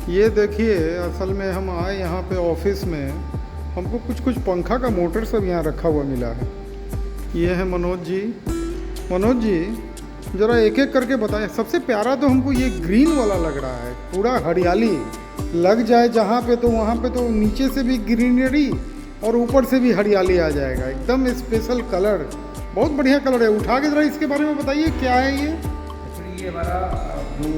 ये देखिए, असल में हम आए यहाँ पे ऑफिस में, हमको कुछ पंखा का मोटर सब यहाँ रखा हुआ मिला है। ये है मनोज जी। मनोज जी ज़रा एक एक करके बताएं। सबसे प्यारा तो हमको ये ग्रीन वाला लग रहा है, पूरा हरियाली लग जाए जहाँ पे, तो वहाँ पे तो नीचे से भी ग्रीनरी और ऊपर से भी हरियाली आ जाएगा। एकदम स्पेशल कलर, बहुत बढ़िया कलर है। उठा के ज़रा इसके बारे में बताइए, क्या है ये? एक्चुअली ये हमारा जो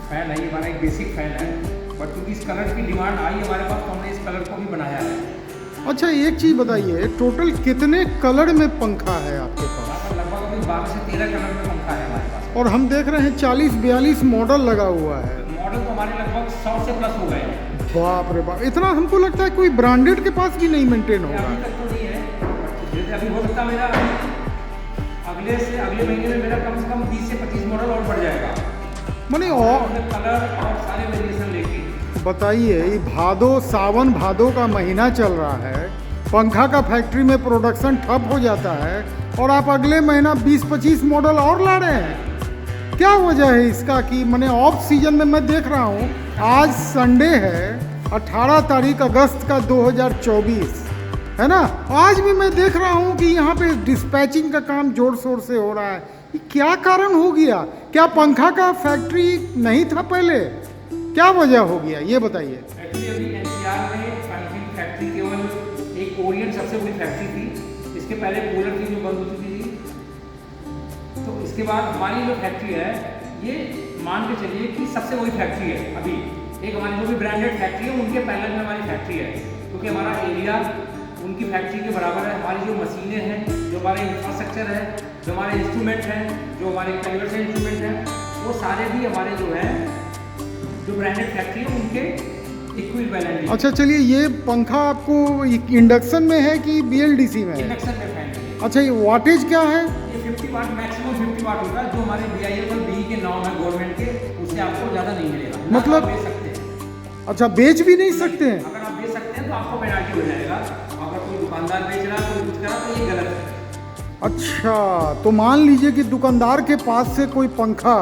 फ़ैन है, ये हमारा एक बेसिक फ़ैन है, बट क्योंकि इस कलर की डिमांड आई हमारे पास, तो हमने इस कलर को भी बनाया है। अच्छा, एक चीज़ बताइए, टोटल कितने कलर में पंखा है आपके पास? लगभग अभी 12 से 13 कलर में पंखा है हमारे पास। और हम देख रहे हैं 40-42 मॉडल लगा हुआ है। मॉडल तो हमारे लगभग 100 से प्लस हो गए हैं। बाप रे बाप, इतना हमको लगता है कोई ब्रांडेड के पास भी नहीं मेंटेन होगा। अभी तक तो नहीं है, जैसे अभी हो सकता है मेरा अगले महीने में मेरा कम से कम 20 से 25 मॉडल और बढ़ जाएगा, माने और कलर और सारे वेरिएशन लेके। बताइए, ये सावन भादो का महीना चल रहा है, पंखा का फैक्ट्री में प्रोडक्शन ठप हो जाता है और आप अगले महीना 20-25 मॉडल और ला रहे हैं। क्या वजह है इसका कि मैंने ऑफ सीजन में मैं देख रहा हूँ, आज संडे है 18 तारीख अगस्त का 2024 है ना, आज भी मैं देख रहा हूँ कि यहाँ पे डिस्पैचिंग का काम जोर शोर से हो रहा है। ये क्या कारण हो गया? क्या पंखा का फैक्ट्री नहीं था पहले? क्या वजह हो गया ये बताइए। एक्चुअली अभी एनसीआर में पंखे की फैक्ट्री केवल एक ओरिएंट सबसे बड़ी फैक्ट्री थी। इसके पहले कूलर की जो बंद हो चुकी थी, तो इसके बाद हमारी जो फैक्ट्री है, ये मान के चलिए कि सबसे बड़ी फैक्ट्री है। अभी एक हमारी जो भी ब्रांडेड फैक्ट्री है, उनके पैनल में हमारी फैक्ट्री है, क्योंकि हमारा एरिया उनकी फैक्ट्री के बराबर है। हमारी जो मशीनें हैं, जो हमारे इंफ्रास्ट्रक्चर है, जो हमारे इंस्ट्रूमेंट हैं, जो हमारे कैलिबर इंस्ट्रूमेंट हैं, वो सारे भी हमारे जो हैं, जो ब्रांडेड फैक्ट्री है, उनके इक्विवेलेंट। अच्छा चलिए, ये पंखा आपको इंडक्शन में है कि BLDC में है? इंडक्शन में फैन है। अच्छा, ये वाटेज क्या है? ये 50 वाट, मैक्सिमम 50 वाट होगा, जो हमारे BIL और BE के नॉर्म है गवर्नमेंट के, उससे आपको ज़्यादा नहीं मिलेगा। मतलब आप बेच सकते हैं। अच्छा, बेच भी नहीं सकते हैं? अगर आप बेच सकते हैं तो आपको पेनाल्टी हो जाएगा। अगर कोई दुकानदार बेच रहा है, कोई कुछ कर रहा है, तो ये गलत है। अच्छा, तो मान लीजिए कि दुकानदार के पास से कोई पंखा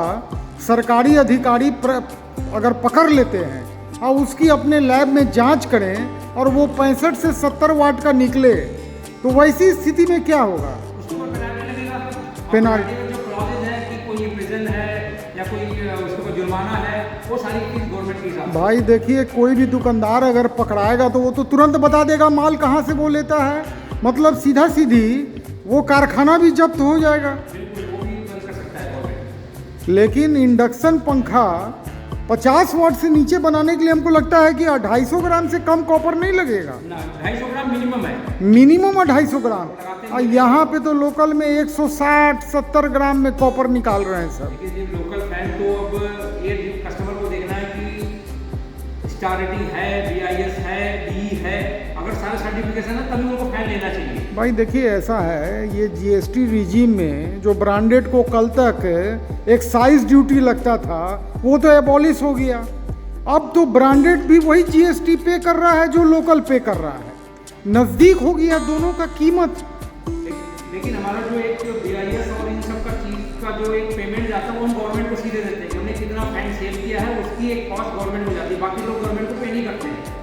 सरकारी अधिकारी अगर पकड़ लेते हैं और उसकी अपने लैब में जांच करें और वो 65 से 70 वाट का निकले, तो वैसी स्थिति में क्या होगा? उसके ऊपर पेनाल्टी लगेगा। पेनाल्टी जो क्लॉजेज है कि कोई प्रिजन है या कोई उसके ऊपर जुर्माना है, वो सारी चीज़ गवर्नमेंट की हिसाब से। भाई देखिए, कोई भी दुकानदार अगर पकड़ाएगा तो वो तो तुरंत बता देगा माल कहाँ से वो लेता है। मतलब सीधा सीधी वो कारखाना भी जब्त हो जाएगा। बिल्कुल, वो भी बंद कर सकता है गवर्नमेंट। लेकिन इंडक्शन पंखा 50 वाट से नीचे बनाने के लिए हमको लगता है कि 250 ग्राम से कम कॉपर नहीं लगेगा। 250 ग्राम मिनिमम है। मिनिमम 250 ग्राम, और यहाँ पे तो लोकल में 160-70 ग्राम में कॉपर निकाल रहे हैं सब। देखिए, लोकल फैन तो अब ये कस्टमर को देखना है कि स्टार रेटिंग है, BIS है, DE है। अगर सारे सर्टिफिकेशन है तभी उनको फैन लेना चाहिए। भाई देखिए, ऐसा है, ये GST रिजीम में जो ब्रांडेड को कल तक एक्साइज ड्यूटी लगता था, वो तो एबॉलिश हो गया। अब तो ब्रांडेड भी वही GST पे कर रहा है जो लोकल पे कर रहा है। नज़दीक हो गया दोनों का कीमत। लेकिन हमारा जो एक BIS और इन सब का चीज़ का जो एक पेमेंट जाता है, वो हम गवर्नमेंट को सीधे देते हैं कि हमने कितना फैन सेल किया है, उसकी एक कॉस्ट गवर्नमेंट को जाती है। बाकी लोग गवर्नमेंट को पे नहीं करते हैं।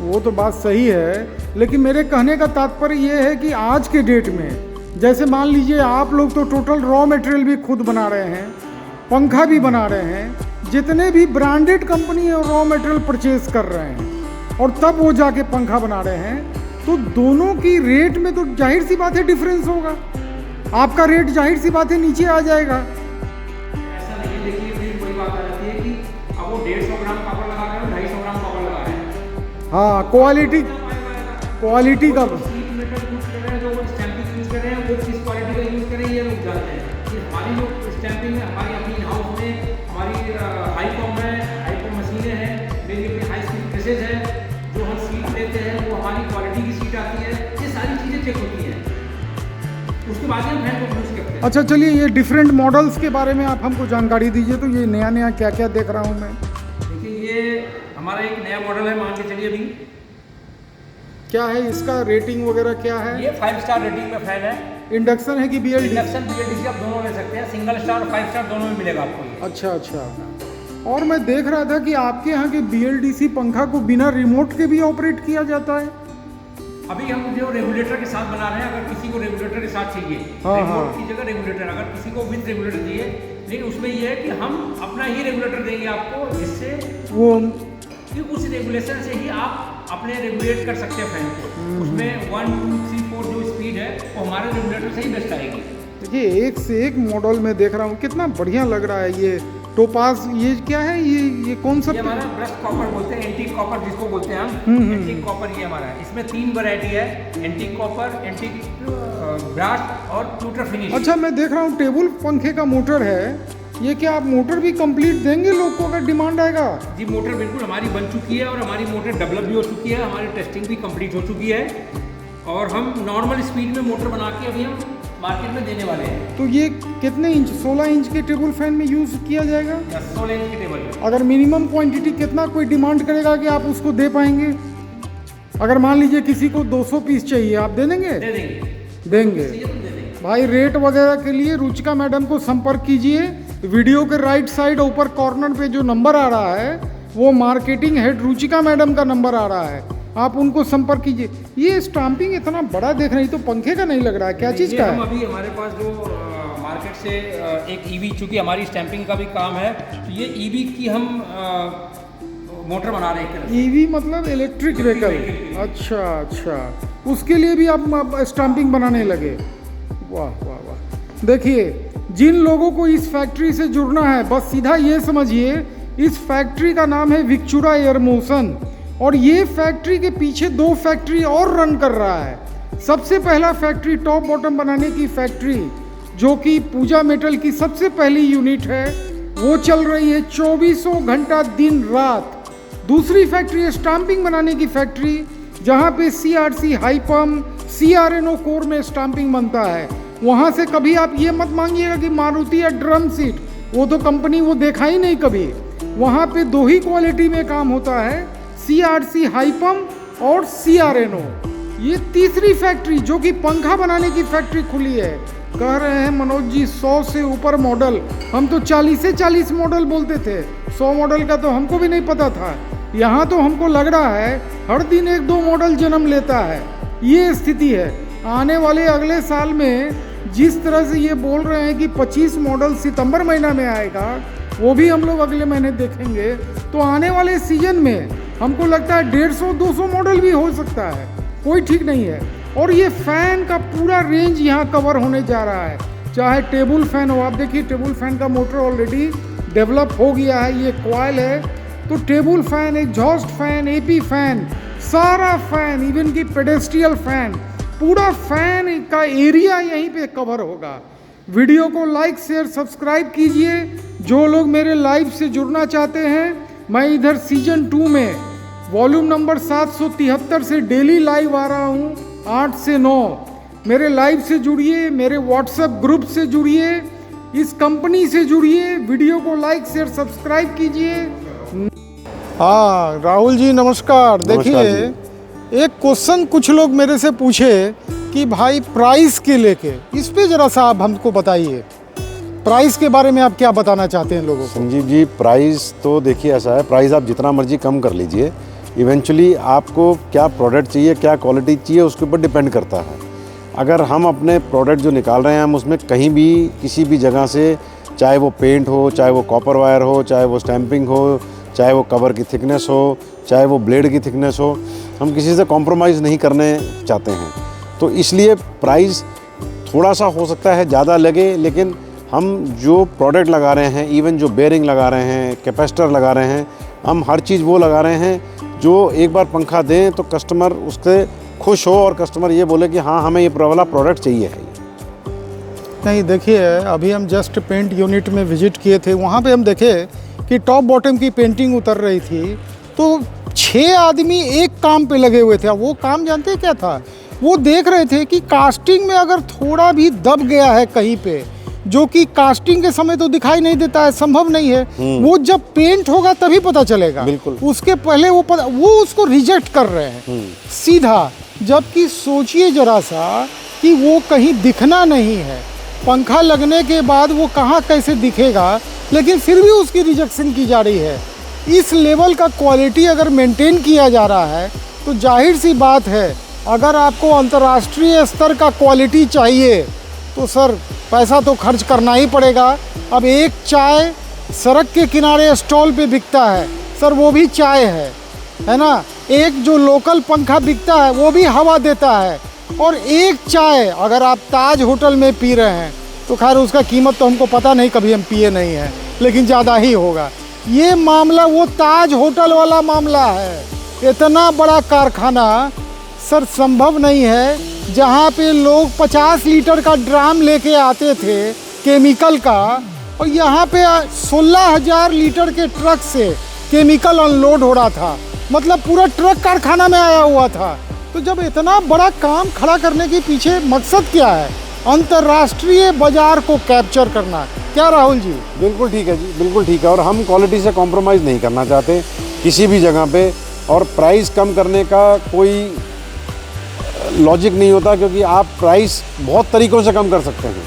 वो तो बात सही है, लेकिन मेरे कहने का तात्पर्य ये है कि आज के डेट में, जैसे मान लीजिए आप लोग तो टोटल रॉ मटेरियल भी खुद बना रहे हैं, पंखा भी बना रहे हैं, जितने भी branded company raw material purchase कर रहे हैं और तब वो जाके पंखा बना रहे हैं, तो दोनों की रेट में तो जाहिर सी बात है डिफरेंस होगा। आपका रेट जाहिर सी बात है नीचे आ जाएगा। ऐसा नहीं है। देखिए, फिर कोई बात आ जाती है कि अब वो 150 ग्राम कॉपर लगा रहे हैं, 250 ग्राम कॉपर लगा रहे हैं। हाँ, क्वालिटी का सीट मेटल यूज कर रहे हैं, जो वो स्टैंपिंग यूज कर रहे हैं, वो किस क्वालिटी का यूज कर रहे हैं, ये लोग जानते हैं। कि हमारी जो स्टैंपिंग है, हमारी अपनी इन हाउस में हमारी हाईकॉम है, हाईकॉम मशीनें हैं, मेरी अपनी हाई स्पीड प्रेसेज है, जो हम सीट लेते हैं वो हमारी क्वालिटी की सीट आती है। ये सारी चीज़ें चेक होती हैं, उसके बाद ही हम फैन को यूज करते हैं। अच्छा चलिए, ये डिफरेंट मॉडल्स के बारे में आप हमको जानकारी दीजिए। तो ये नया नया क्या क्या देख रहा हूँ मैं? देखिए, ये हमारा एक नया मॉडल है, मान के चलिए। अभी क्या है इसका रेटिंग वगैरह क्या है? ये 5 स्टार रेटिंग में फैन है। इंडक्शन है कि BLDC? इंडक्शन BLDC आप दोनों ले सकते हैं। सिंगल स्टार और 5 स्टार दोनों में मिलेगा आपको ये। अच्छा अच्छा। और मैं देख रहा था कि आपके यहाँ के BLDC पंखा को बिना रिमोट के भी ऑपरेट किया जाता है। अभी हम जो रेगुलेटर के साथ बना रहे हैं, अगर किसी को रेगुलेटर के साथ चाहिए, हाँ, रिमोट की जगह रेगुलेटर, अगर किसी को विद रेगुलेटर चाहिए, लेकिन उसमें ये है कि हम अपना ही रेगुलेटर देंगे आपको, जिससे वो कि उस रेगुलेशन से ही आप अपने रेगुलेट कर सकते हैं फैन को। उसमें 1, 2, 3, 4 जो स्पीड है वो हमारे रेगुलेटर से ही बेस्ट आएगी। देखिए एक से एक मॉडल में देख रहा हूँ, कितना बढ़िया लग रहा है। ये टोपाज, ये क्या है, ये कौन सा? ये हमारा ब्रश कॉपर बोलते हैं, एंटीक कॉपर जिसको बोलते हैं हम, एंटीक कॉपर ये हमारा है। इसमें 3 वैरायटी है, एंटीक कॉपर, एंटीक ब्रश और ट्यूटर फिनिश। अच्छा, मैं देख रहा हूँ टेबल पंखे का मोटर है, ये क्या आप मोटर भी कंप्लीट देंगे लोग को अगर डिमांड आएगा? जी, मोटर बिल्कुल हमारी बन चुकी है और हमारी मोटर डेवलप भी हो चुकी है, हमारी टेस्टिंग भी कंप्लीट हो चुकी है और हम नॉर्मल स्पीड में मोटर बना के अभी हम मार्केट में देने वाले हैं। तो ये कितने इंच, 16 इंच के टेबल फैन में यूज़ किया जाएगा? 16 इंच के टेबल में। अगर मिनिमम क्वांटिटी कितना कोई डिमांड करेगा कि आप उसको दे पाएंगे? अगर मान लीजिए किसी को 200 पीस चाहिए, आप दे देंगे? दे देंगे। देंगे। भाई रेट वगैरह के लिए रुचिका मैडम को संपर्क कीजिए। वीडियो के राइट साइड ऊपर कॉर्नर पे जो नंबर आ रहा है वो मार्केटिंग हेड रुचिका मैडम का नंबर आ रहा है, आप उनको संपर्क कीजिए। ये स्टाम्पिंग इतना बड़ा देख रहे हैं, तो पंखे का नहीं लग रहा है, क्या चीज़ का है? हम अभी हमारे पास जो मार्केट से एक ईवी, चूँकि हमारी स्टैंपिंग का भी काम है, तो ये ईवी की हम मोटर बना रहे हैं। ईवी मतलब इलेक्ट्रिक व्हीकल? अच्छा अच्छा, उसके लिए भी आप स्टाम्पिंग बनाने लगे? वाह वाह वाह। देखिए, जिन लोगों को इस फैक्ट्री से जुड़ना है, बस सीधा ये समझिए, इस फैक्ट्री का नाम है विक्चुरा एयर मोशन और ये फैक्ट्री के पीछे 2 फैक्ट्री और रन कर रहा है। सबसे पहला फैक्ट्री टॉप बॉटम बनाने की फैक्ट्री, जो कि पूजा मेटल की सबसे पहली यूनिट है, वो चल रही है 24 घंटा दिन रात। दूसरी फैक्ट्री है स्टाम्पिंग बनाने की फैक्ट्री, जहाँ पे CRC हाईपम, CRNO कोर में स्टाम्पिंग बनता है। वहाँ से कभी आप ये मत मांगिएगा कि मारुति या ड्रम सीट, वो तो कंपनी वो देखा ही नहीं कभी। वहाँ पे 2 ही क्वालिटी में काम होता है, CRC हाईपम और CRNO। ये तीसरी फैक्ट्री जो कि पंखा बनाने की फैक्ट्री खुली है। कह रहे हैं मनोज जी 100 से ऊपर मॉडल, हम तो 40 से 40 मॉडल बोलते थे, 100 मॉडल का तो हमको भी नहीं पता था। यहाँ तो हमको लग रहा है हर दिन 1-2 मॉडल जन्म लेता है, ये स्थिति है। आने वाले अगले साल में जिस तरह से ये बोल रहे हैं कि 25 मॉडल सितंबर महीना में आएगा, वो भी हम लोग अगले महीने देखेंगे। तो आने वाले सीजन में हमको लगता है 150-200 मॉडल भी हो सकता है, कोई ठीक नहीं है। और ये फैन का पूरा रेंज यहाँ कवर होने जा रहा है, चाहे टेबल फैन हो। आप देखिए टेबल फैन का मोटर ऑलरेडी डेवलप हो गया है, ये कॉइल है। तो table fan, exhaust fan, AP fan, सारा फैन, इवन की पेडेस्ट्रियल फैन, पूरा फैन का एरिया यहीं पे कवर होगा। वीडियो को लाइक शेयर सब्सक्राइब कीजिए। जो लोग मेरे लाइव से जुड़ना चाहते हैं, मैं इधर सीजन 2 में वॉल्यूम नंबर 773 से डेली लाइव आ रहा हूँ 8 से 9। मेरे लाइव से जुड़िए, मेरे व्हाट्सएप ग्रुप से जुड़िए, इस कंपनी से जुड़िए। वीडियो को लाइक शेयर सब्सक्राइब कीजिए। हाँ राहुल जी नमस्कार। देखिए एक क्वेश्चन कुछ लोग मेरे से पूछे कि भाई प्राइस के लेके, इस पे ज़रा सा आप हमको बताइए, प्राइस के बारे में आप क्या बताना चाहते हैं लोगों को? संजीव जी, प्राइस तो देखिए ऐसा है, प्राइस आप जितना मर्जी कम कर लीजिए, इवेंचुअली आपको क्या प्रोडक्ट चाहिए, क्या क्वालिटी चाहिए, उसके ऊपर डिपेंड करता है। अगर हम अपने प्रोडक्ट जो निकाल रहे हैं, हम उसमें कहीं भी किसी भी जगह से, चाहे वो पेंट हो, चाहे वो कॉपर वायर हो, चाहे वो स्टैंपिंग हो, चाहे वो कवर की थिकनेस हो, चाहे वो ब्लेड की थिकनेस हो, हम किसी से कॉम्प्रोमाइज़ नहीं करने चाहते हैं। तो इसलिए प्राइस थोड़ा सा हो सकता है ज़्यादा लगे, लेकिन हम जो प्रोडक्ट लगा रहे हैं, इवन जो बेयरिंग लगा रहे हैं, कैपेसिटर लगा रहे हैं, हम हर चीज़ वो लगा रहे हैं जो एक बार पंखा दें तो कस्टमर उससे खुश हो और कस्टमर ये बोले कि हाँ हमें ये वाला प्रोडक्ट चाहिए है। नहीं देखिए, अभी हम जस्ट पेंट यूनिट में विजिट किए थे, वहाँ पे हम देखे कि टॉप बॉटम की पेंटिंग उतर रही थी, तो 6 आदमी एक काम पे लगे हुए थे। वो काम जानते हैं क्या था? वो देख रहे थे कि कास्टिंग में अगर थोड़ा भी दब गया है कहीं पे, जो कि कास्टिंग के समय तो दिखाई नहीं देता है, संभव नहीं है, वो जब पेंट होगा तभी पता चलेगा। बिल्कुल। उसके पहले वो उसको रिजेक्ट कर रहे हैं सीधा। जबकि सोचिए जरा सा कि वो कहीं दिखना नहीं है, पंखा लगने के बाद वो कहाँ कैसे दिखेगा, लेकिन फिर भी उसकी रिजेक्शन की जा रही है। इस लेवल का क्वालिटी अगर मेंटेन किया जा रहा है तो जाहिर सी बात है, अगर आपको अंतर्राष्ट्रीय स्तर का क्वालिटी चाहिए तो सर पैसा तो खर्च करना ही पड़ेगा। अब एक चाय सड़क के किनारे स्टॉल पे बिकता है सर, वो भी चाय है ना। एक जो लोकल पंखा बिकता है वो भी हवा देता है, और एक चाय अगर आप ताज होटल में पी रहे हैं तो खैर उसका कीमत तो हमको पता नहीं, कभी हम पिए नहीं हैं, लेकिन ज़्यादा ही होगा। ये मामला वो ताज होटल वाला मामला है। इतना बड़ा कारखाना सर संभव नहीं है, जहाँ पे लोग 50 लीटर का ड्राम लेके आते थे केमिकल का, और यहाँ पे 16,000 लीटर के ट्रक से केमिकल अनलोड हो रहा था। मतलब पूरा ट्रक कारखाना में आया हुआ था। तो जब इतना बड़ा काम खड़ा करने के पीछे मकसद क्या है? अंतर्राष्ट्रीय बाजार को कैप्चर करना। क्या राहुल जी? बिल्कुल ठीक है जी, बिल्कुल ठीक है। और हम क्वालिटी से कॉम्प्रोमाइज़ नहीं करना चाहते किसी भी जगह पे, और प्राइस कम करने का कोई लॉजिक नहीं होता, क्योंकि आप प्राइस बहुत तरीक़ों से कम कर सकते हैं,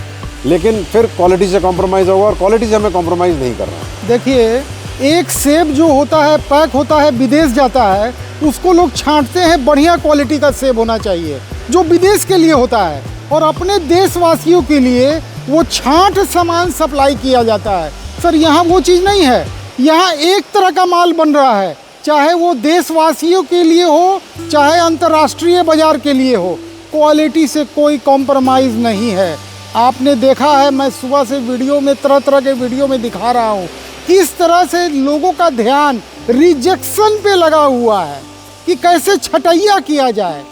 लेकिन फिर क्वालिटी से कॉम्प्रोमाइज़ होगा, और क्वालिटी से हमें कॉम्प्रोमाइज़ नहीं करना। देखिए, एक सेब जो होता है पैक होता है विदेश जाता है, उसको लोग छांटते हैं, बढ़िया क्वालिटी का सेब होना चाहिए जो विदेश के लिए होता है, और अपने देशवासियों के लिए वो छांट सामान सप्लाई किया जाता है। सर यहाँ वो चीज़ नहीं है, यहाँ एक तरह का माल बन रहा है, चाहे वो देशवासियों के लिए हो चाहे अंतर्राष्ट्रीय बाजार के लिए हो, क्वालिटी से कोई कॉम्प्रोमाइज़ नहीं है। आपने देखा है, मैं सुबह से वीडियो में तरह तरह के वीडियो में दिखा रहा हूँ किस तरह से लोगों का ध्यान रिजेक्शन पे लगा हुआ है कि कैसे छटैया किया जाए,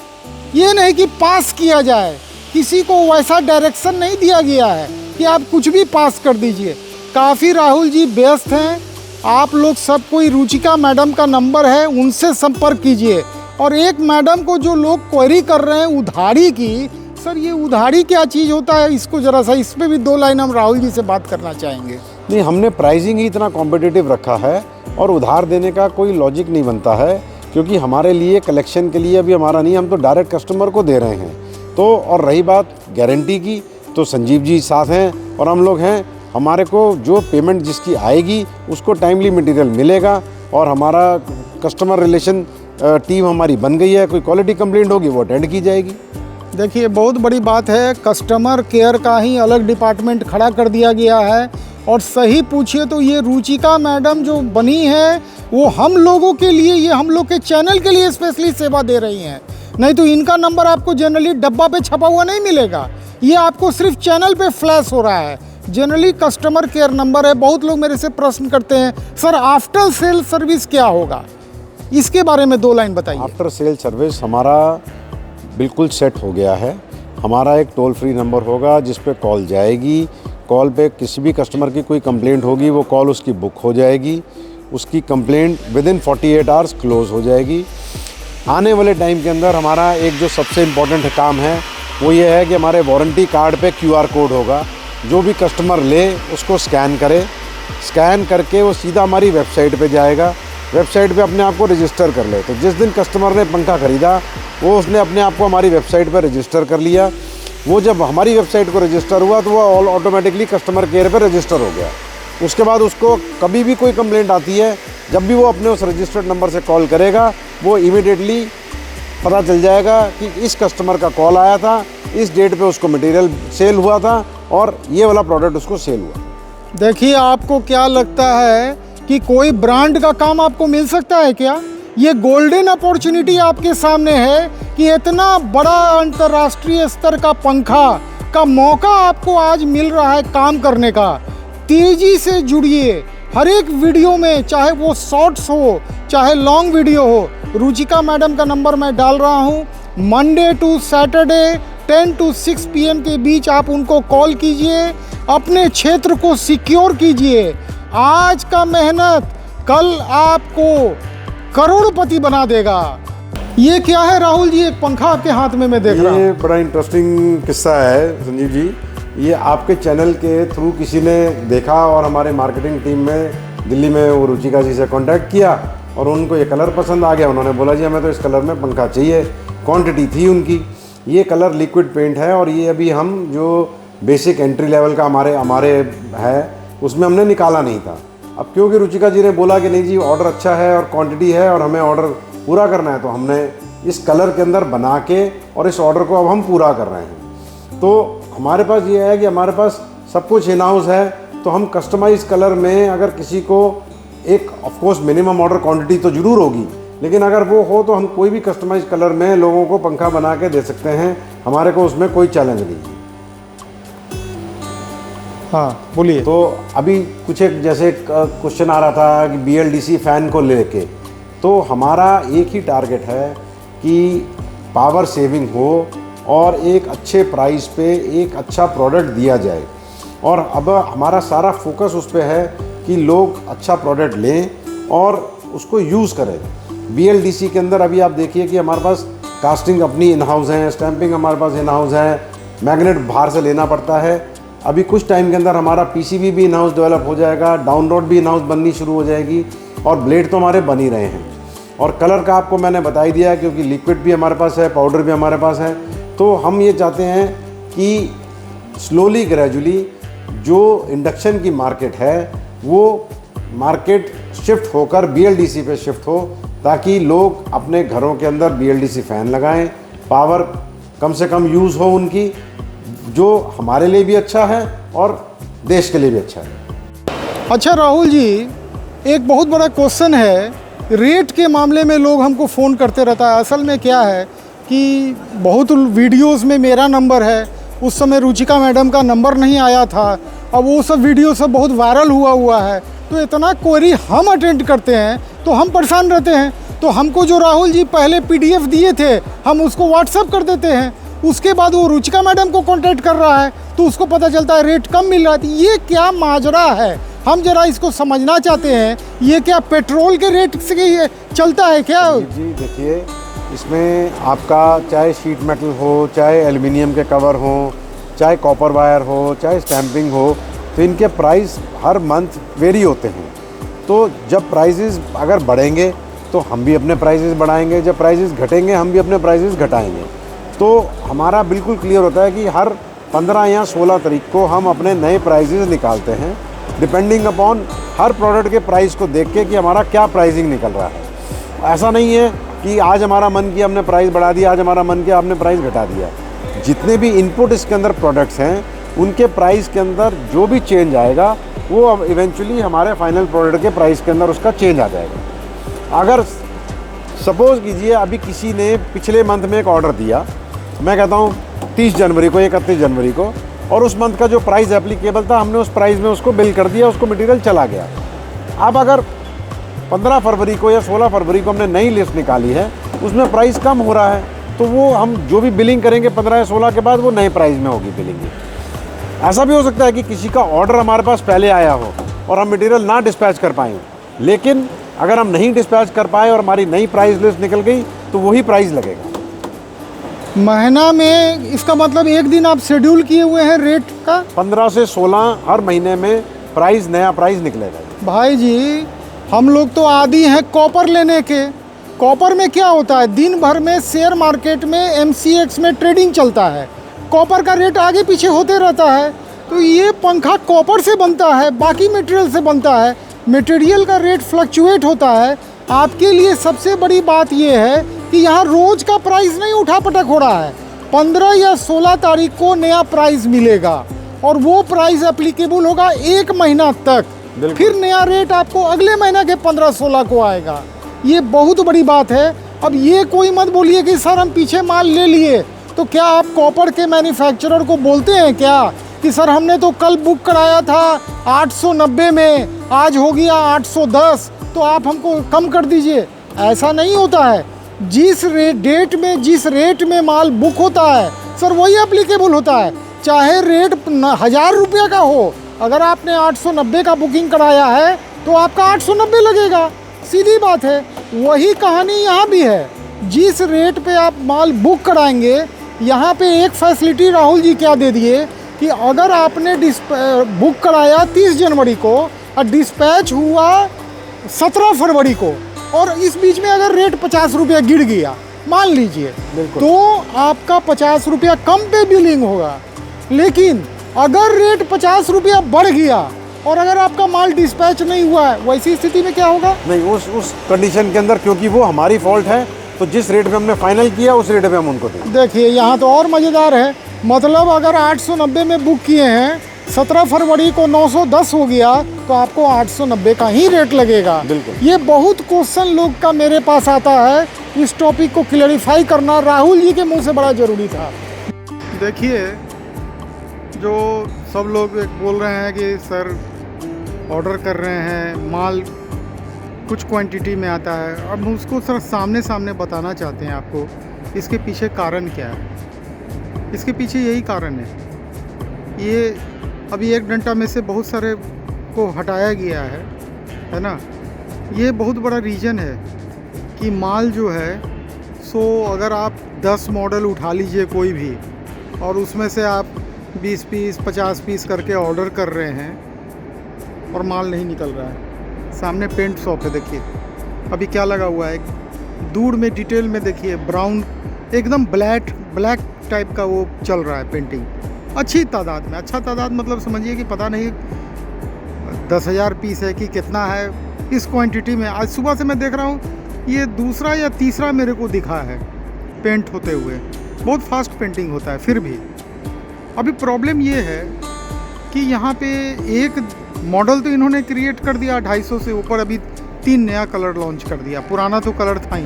ये नहीं कि पास किया जाए। किसी को वैसा डायरेक्शन नहीं दिया गया है कि आप कुछ भी पास कर दीजिए। काफ़ी राहुल जी व्यस्त हैं, आप लोग सब कोई रुचिका मैडम का नंबर है, उनसे संपर्क कीजिए। और एक मैडम को जो लोग क्वेरी कर रहे हैं उधारी की, सर ये उधारी क्या चीज़ होता है, इसको ज़रा सा इस पर भी 2 लाइन हम राहुल जी से बात करना चाहेंगे। नहीं, हमने प्राइसिंग ही इतना कॉम्पिटिटिव रखा है, और उधार देने का कोई लॉजिक नहीं बनता है, क्योंकि हमारे लिए कलेक्शन के लिए अभी हमारा नहीं, हम तो डायरेक्ट कस्टमर को दे रहे हैं। तो और रही बात गारंटी की, तो संजीव जी साथ हैं और हम लोग हैं। हमारे को जो पेमेंट जिसकी आएगी उसको टाइमली मटेरियल मिलेगा, और हमारा कस्टमर रिलेशन टीम हमारी बन गई है। कोई क्वालिटी कंप्लेंट होगी वो अटेंड की जाएगी। देखिए, बहुत बड़ी बात है, कस्टमर केयर का ही अलग डिपार्टमेंट खड़ा कर दिया गया है। और सही पूछिए तो ये रुचिका मैडम जो बनी है वो हम लोगों के लिए, ये हम लोग के चैनल के लिए स्पेशली सेवा दे रही हैं। नहीं तो इनका नंबर आपको जनरली डब्बा पे छपा हुआ नहीं मिलेगा, ये आपको सिर्फ चैनल पे फ्लैश हो रहा है। जनरली कस्टमर केयर नंबर है। बहुत लोग मेरे से प्रश्न करते हैं, सर आफ्टर सेल सर्विस क्या होगा, इसके बारे में 2 लाइन बताइए। आफ्टर सेल सर्विस हमारा बिल्कुल सेट हो गया है। हमारा एक टोल फ्री नंबर होगा जिस पे कॉल जाएगी। कॉल पे किसी भी कस्टमर की कोई कंप्लेंट होगी, वो कॉल उसकी बुक हो जाएगी, उसकी कंप्लेंट विदिन 48 आवर्स क्लोज हो जाएगी। आने वाले टाइम के अंदर हमारा एक जो सबसे इम्पोर्टेंट काम है वो ये है कि हमारे वारंटी कार्ड पे QR कोड होगा। जो भी कस्टमर ले उसको स्कैन करे, स्कैन करके वो सीधा हमारी वेबसाइट पे जाएगा। वेबसाइट पे अपने आप को रजिस्टर कर ले। तो जिस दिन कस्टमर ने पंखा ख़रीदा वो उसने अपने आप को हमारी वेबसाइट पर रजिस्टर कर लिया। वो जब हमारी वेबसाइट को रजिस्टर हुआ तो वो ऑटोमेटिकली कस्टमर केयर पर रजिस्टर हो गया। उसके बाद उसको कभी भी कोई कंप्लेंट आती है, जब भी वो अपने उस रजिस्टर्ड नंबर से कॉल करेगा, वो इमीडिएटली पता चल जाएगा कि इस कस्टमर का कॉल आया था, इस डेट पे उसको मटेरियल सेल हुआ था और ये वाला प्रोडक्ट उसको सेल हुआ। देखिए, आपको क्या लगता है कि कोई ब्रांड का काम आपको मिल सकता है क्या? ये गोल्डन अपॉर्चुनिटी आपके सामने है कि इतना बड़ा अंतर्राष्ट्रीय स्तर का पंखा का मौका आपको आज मिल रहा है काम करने का। तेज़ी से जुड़िए हर एक वीडियो में, चाहे वो शॉर्ट्स हो चाहे लॉन्ग वीडियो हो। रुचिका मैडम का नंबर मैं डाल रहा हूँ। Monday to Saturday 10 to 6 PM के बीच आप उनको कॉल कीजिए, अपने क्षेत्र को सिक्योर कीजिए। आज का मेहनत कल आपको करोड़पति बना देगा। ये क्या है राहुल जी, एक पंखा आपके हाथ में मैं देख रहा हूँ। ये बड़ा इंटरेस्टिंग किस्सा है संजीव जी। ये आपके चैनल के थ्रू किसी ने देखा और हमारे मार्केटिंग टीम में दिल्ली में वो रुचिका जी से कांटेक्ट किया और उनको ये कलर पसंद आ गया। उन्होंने बोला जी हमें तो इस कलर में पंखा चाहिए। क्वांटिटी थी उनकी। ये कलर लिक्विड पेंट है और ये अभी हम जो बेसिक एंट्री लेवल का हमारे है, उसमें हमने निकाला नहीं था। अब क्योंकि रुचिका जी ने बोला कि नहीं जी ऑर्डर अच्छा है और क्वांटिटी है और हमें ऑर्डर पूरा करना है, तो हमने इस कलर के अंदर बना के और इस ऑर्डर को अब हम पूरा कर रहे हैं। तो हमारे पास ये है कि हमारे पास सब कुछ इन हाउस है, तो हम कस्टमाइज कलर में अगर किसी को एक ऑफकोर्स मिनिमम ऑर्डर क्वांटिटी तो ज़रूर होगी, लेकिन अगर वो हो तो हम कोई भी कस्टमाइज कलर में लोगों को पंखा बना के दे सकते हैं। हमारे को उसमें कोई चैलेंज नहीं है। हाँ बोलिए। तो अभी कुछ एक जैसे क्वेश्चन आ रहा था कि BLDC फ़ैन को लेके, तो हमारा एक ही टारगेट है कि पावर सेविंग हो और एक अच्छे प्राइस पे एक अच्छा प्रोडक्ट दिया जाए। और अब हमारा सारा फोकस उस पर है कि लोग अच्छा प्रोडक्ट लें और उसको यूज़ करें। BLDC के अंदर अभी आप देखिए कि हमारे पास कास्टिंग अपनी इन हाउस है, स्टैंपिंग हमारे पास इन हाउस है, मैग्नेट बाहर से लेना पड़ता है। अभी कुछ टाइम के अंदर हमारा PCB भी इन हाउस डेवलप हो जाएगा, डाउन रोड भी इन हाउस बननी शुरू हो जाएगी और ब्लेड तो हमारे बन ही रहे हैं। और कलर का आपको मैंने बता ही दिया, क्योंकि लिक्विड भी हमारे पास है, पाउडर भी हमारे पास है। तो हम ये चाहते हैं कि स्लोली ग्रेजुअली जो इंडक्शन की मार्केट है वो मार्केट शिफ्ट होकर BLDC पे शिफ्ट हो, ताकि लोग अपने घरों के अंदर BLDC फ़ैन लगाएं, पावर कम से कम यूज़ हो उनकी, जो हमारे लिए भी अच्छा है और देश के लिए भी अच्छा है। अच्छा राहुल जी, एक बहुत बड़ा क्वेश्चन है, रेट के मामले में लोग हमको फ़ोन करते रहता है। असल में क्या है कि बहुत वीडियोस में मेरा नंबर है, उस समय रुचिका मैडम का नंबर नहीं आया था, अब वो सब वीडियो सब बहुत वायरल हुआ है, तो इतना क्वेरी हम अटेंड करते हैं तो हम परेशान रहते हैं। तो हमको जो राहुल जी पहले PDF दिए थे हम उसको व्हाट्सअप कर देते हैं, उसके बाद वो रुचिका मैडम को कांटेक्ट कर रहा है तो उसको पता चलता है रेट कम मिल रहा है। ये क्या माजरा है, हम जरा इसको समझना चाहते हैं। ये क्या पेट्रोल के रेट से ये चलता है क्या? जी देखिए, इसमें आपका चाहे शीट मेटल हो, चाहे एल्युमिनियम के कवर हो, चाहे कॉपर वायर हो, चाहे स्टैंपिंग हो, तो इनके प्राइस हर मंथ वेरी होते हैं। तो जब प्राइसेस अगर बढ़ेंगे तो हम भी अपने प्राइसेस बढ़ाएंगे, जब प्राइसेस घटेंगे हम भी अपने प्राइसेस घटाएंगे। तो हमारा बिल्कुल क्लियर होता है कि हर 15 या 16 तारीख को हम अपने नए प्राइसेस निकालते हैं, डिपेंडिंग अपॉन हर प्रोडक्ट के प्राइस को देख के कि हमारा क्या प्राइसिंग निकल रहा है। ऐसा नहीं है कि आज हमारा मन किया हमने प्राइस बढ़ा दिया, आज हमारा मन किया आपने प्राइस घटा दिया। जितने भी इनपुट इसके अंदर प्रोडक्ट्स हैं उनके प्राइस के अंदर जो भी चेंज आएगा वो अब इवेंचुअली हमारे फाइनल प्रोडक्ट के प्राइस के अंदर उसका चेंज आ जाएगा। अगर सपोज़ कीजिए अभी किसी ने पिछले मंथ में एक ऑर्डर दिया, मैं कहता हूँ 30 जनवरी को, 31 जनवरी को, और उस मंथ का जो प्राइस एप्लीकेबल था हमने उस प्राइस में उसको बिल कर दिया, उसको मटेरियल चला गया। अब अगर 15 फरवरी को या 16 फरवरी को हमने नई लिस्ट निकाली है, उसमें प्राइस कम हो रहा है, तो वो हम जो भी बिलिंग करेंगे 15 या 16 के बाद वो नए प्राइस में होगी बिलिंग। ऐसा भी हो सकता है कि किसी का ऑर्डर हमारे पास पहले आया हो और हम मटेरियल ना डिस्पैच कर पाएँ, लेकिन अगर हम नहीं डिस्पैच कर पाए और हमारी नई प्राइस लिस्ट निकल गई तो वही प्राइस लगेगा। महीना में, इसका मतलब एक दिन आप शेड्यूल किए हुए हैं रेट का? 15 से 16 हर महीने में प्राइस, नया प्राइस निकलेगा। भाई जी हम लोग तो आदी हैं कॉपर लेने के। कॉपर में क्या होता है, दिन भर में शेयर मार्केट में MCX में ट्रेडिंग चलता है, कॉपर का रेट आगे पीछे होते रहता है। तो ये पंखा कॉपर से बनता है, बाकी मटेरियल से बनता है, मटेरियल का रेट फ्लक्चुएट होता है। आपके लिए सबसे बड़ी बात ये है कि यहाँ रोज़ का प्राइस नहीं उठा पटक हो रहा है, 15 या 16 तारीख को नया प्राइस मिलेगा और वो प्राइस एप्लीकेबल होगा 1 महीना तक, फिर नया रेट आपको अगले महीना के 15-16 को आएगा। ये बहुत बड़ी बात है। अब ये कोई मत बोलिए कि सर हम पीछे माल ले लिए, तो क्या आप कॉपर के मैन्युफैक्चरर को बोलते हैं क्या कि सर हमने तो कल बुक कराया था 890 में, आज हो गया 810, तो आप हमको कम कर दीजिए? ऐसा नहीं होता है। जिस डेट में जिस रेट में माल बुक होता है सर वही एप्लीकेबल होता है, चाहे रेट 1000 रुपये का हो। अगर आपने 890 का बुकिंग कराया है तो आपका 890 लगेगा, सीधी बात है। वही कहानी यहाँ भी है, जिस रेट पे आप माल बुक कराएंगे। यहाँ पे एक फैसिलिटी राहुल जी क्या दे दिए कि अगर आपने बुक कराया 30 जनवरी को और डिस्पैच हुआ 17 फरवरी को, और इस बीच में अगर रेट 50 रुपया गिर गया मान लीजिए, तो आपका 50 रुपया कम पे बिलिंग होगा। लेकिन अगर रेट 50 रुपया बढ़ गया और अगर आपका माल डिस्पैच नहीं हुआ है, वैसी स्थिति में क्या होगा? नहीं, उस कंडीशन के अंदर, क्योंकि वो हमारी फॉल्ट है, तो जिस रेट पे हमने फाइनल किया उस रेट पे हम उनको दें। देखिए यहाँ तो और मज़ेदार है, मतलब अगर 890 में बुक किए हैं, 17 फरवरी को 910 हो गया तो आपको 890 का ही रेट लगेगा। बिल्कुल। ये बहुत क्वेश्चन लोग का मेरे पास आता है, इस टॉपिक को क्लैरिफाई करना राहुल जी के मुंह से बड़ा ज़रूरी था। देखिए, जो सब लोग बोल रहे हैं कि सर ऑर्डर कर रहे हैं, माल कुछ क्वांटिटी में आता है, अब हम उसको सर सामने बताना चाहते हैं आपको, इसके पीछे कारण क्या है। इसके पीछे यही कारण है, ये अभी एक डंडा में से बहुत सारे को हटाया गया है ना। ये बहुत बड़ा रीज़न है कि माल जो है सो अगर आप 10 मॉडल उठा लीजिए कोई भी, और उसमें से आप 20 पीस 50 पीस करके ऑर्डर कर रहे हैं और माल नहीं निकल रहा है। सामने पेंट शॉप है, देखिए अभी क्या लगा हुआ है, दूर में डिटेल में देखिए ब्राउन एकदम ब्लैक टाइप का वो चल रहा है पेंटिंग, अच्छी तादाद में। अच्छा तादाद मतलब समझिए कि पता नहीं 10,000 पीस है कि कितना है इस क्वांटिटी में। आज सुबह से मैं देख रहा हूँ, ये दूसरा या तीसरा मेरे को दिखा है पेंट होते हुए। बहुत फास्ट पेंटिंग होता है। फिर भी अभी प्रॉब्लम ये है कि यहाँ पे एक मॉडल तो इन्होंने क्रिएट कर दिया 250 से ऊपर, अभी 3 नया कलर लॉन्च कर दिया। पुराना तो कलर था ही,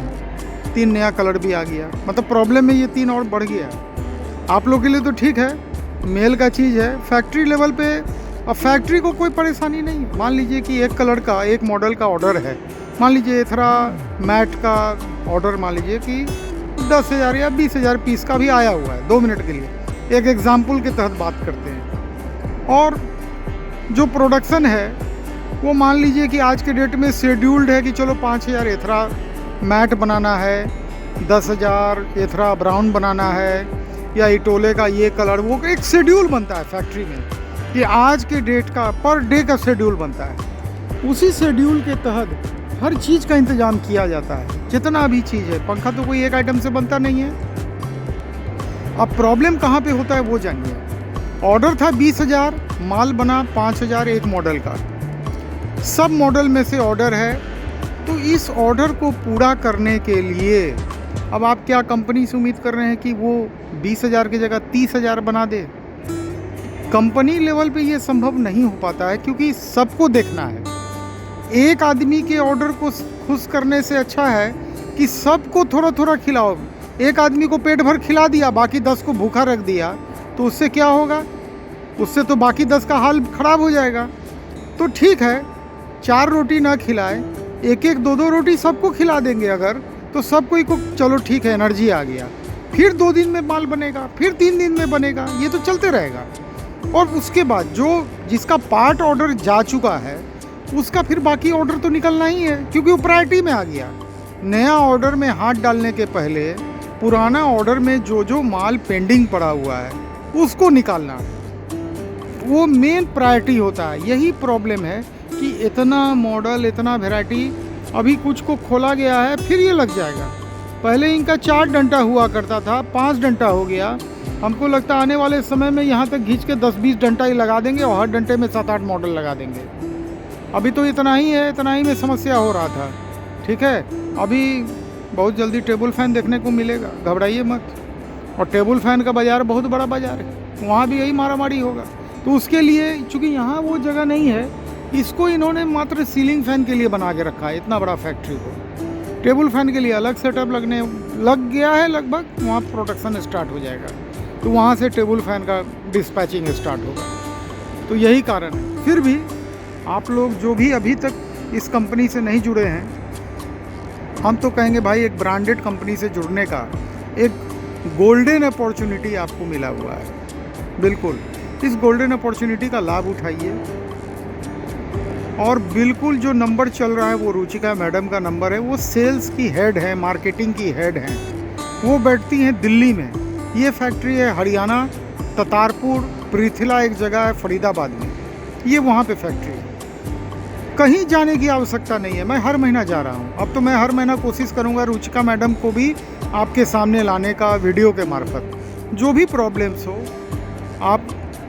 3 नया कलर भी आ गया। मतलब प्रॉब्लम में ये 3 और बढ़ गया। आप लोग के लिए तो ठीक है, मेल का चीज़ है, फैक्ट्री लेवल पे। अब फैक्ट्री को कोई परेशानी नहीं। मान लीजिए कि एक कलर का, एक मॉडल का ऑर्डर है, मान लीजिए एथरा मैट का ऑर्डर, मान लीजिए कि 10,000 या 20,000 पीस का भी आया हुआ है। 2 मिनट के लिए एक एग्जाम्पल के तहत बात करते हैं। और जो प्रोडक्शन है वो मान लीजिए कि आज के डेट में शेड्यूल्ड है कि चलो 5,000 एथरा मैट बनाना है, 10,000 एथरा ब्राउन बनाना है, या इटोले का ये कलर, वो एक शेड्यूल बनता है फैक्ट्री में कि आज के डेट का पर डे का शेड्यूल बनता है। उसी शेड्यूल के तहत हर चीज़ का इंतज़ाम किया जाता है, जितना भी चीज़ है। पंखा तो कोई एक आइटम से बनता नहीं है। अब प्रॉब्लम कहाँ पे होता है वो जानिए। ऑर्डर था 20,000, माल बना 5,000 एक मॉडल का। सब मॉडल में से ऑर्डर है, तो इस ऑर्डर को पूरा करने के लिए अब आप क्या कंपनी से उम्मीद कर रहे हैं कि वो 20,000 की जगह 30,000 बना दे? कंपनी लेवल पे ये संभव नहीं हो पाता है, क्योंकि सबको देखना है। एक आदमी के ऑर्डर को खुश करने से अच्छा है कि सबको थोड़ा थोड़ा खिलाओ। एक आदमी को पेट भर खिला दिया, बाकी 10 को भूखा रख दिया, तो उससे क्या होगा? उससे तो बाकी 10 का हाल ख़राब हो जाएगा। तो ठीक है, 4 रोटी ना खिलाए, 1-1 2-2 रोटी सबको खिला देंगे अगर, तो सब कोई को चलो ठीक है, एनर्जी आ गया। फिर 2 दिन में माल बनेगा, फिर 3 दिन में बनेगा, ये तो चलते रहेगा। और उसके बाद जो जिसका पार्ट ऑर्डर जा चुका है उसका फिर बाकी ऑर्डर तो निकलना ही है, क्योंकि वो प्रायोरिटी में आ गया। नया ऑर्डर में हाथ डालने के पहले पुराना ऑर्डर में जो माल पेंडिंग पड़ा हुआ है उसको निकालना, वो मेन प्रायोरिटी होता है। यही प्रॉब्लम है कि इतना मॉडल, इतना वैरायटी, अभी कुछ को खोला गया है, फिर ये लग जाएगा। पहले इनका 4 डंडा हुआ करता था, 5 डंडा हो गया। हमको लगता है आने वाले समय में यहाँ तक खींच के 10-20 डंडा ही लगा देंगे, और हर डंडे में 7-8 मॉडल लगा देंगे। अभी तो इतना ही है, इतना ही में समस्या हो रहा था। ठीक है, अभी बहुत जल्दी टेबल फ़ैन देखने को मिलेगा, घबराइए मत। और टेबल फ़ैन का बाज़ार बहुत बड़ा बाज़ार है, वहाँ भी यही मारामारी होगा। तो उसके लिए चूँकि यहाँ वो जगह नहीं है, इसको इन्होंने मात्र सीलिंग फ़ैन के लिए बना के रखा है। इतना बड़ा फैक्ट्री को टेबल फ़ैन के लिए अलग सेटअप लग गया है लगभग, वहाँ प्रोडक्शन स्टार्ट हो जाएगा, तो वहाँ से टेबल फ़ैन का डिस्पैचिंग स्टार्ट होगा। तो यही कारण है। फिर भी आप लोग जो भी अभी तक इस कंपनी से नहीं जुड़े हैं, हम तो कहेंगे भाई एक ब्रांडेड कंपनी से जुड़ने का एक गोल्डन अपॉर्चुनिटी आपको मिला हुआ है। बिल्कुल इस गोल्डन अपॉर्चुनिटी का लाभ उठाइए। और बिल्कुल जो नंबर चल रहा है वो रुचिका मैडम का नंबर है। वो सेल्स की हेड है, मार्केटिंग की हेड हैं। वो बैठती हैं दिल्ली में। ये फैक्ट्री है हरियाणा, ततारपुर, पृथला एक जगह है फरीदाबाद में, ये वहाँ पे फैक्ट्री है। कहीं जाने की आवश्यकता नहीं है। मैं हर महीना जा रहा हूँ। अब तो मैं हर महीना कोशिश करूँगा रुचिका मैडम को भी आपके सामने लाने का वीडियो के मार्फत। जो भी प्रॉब्लम्स हो आप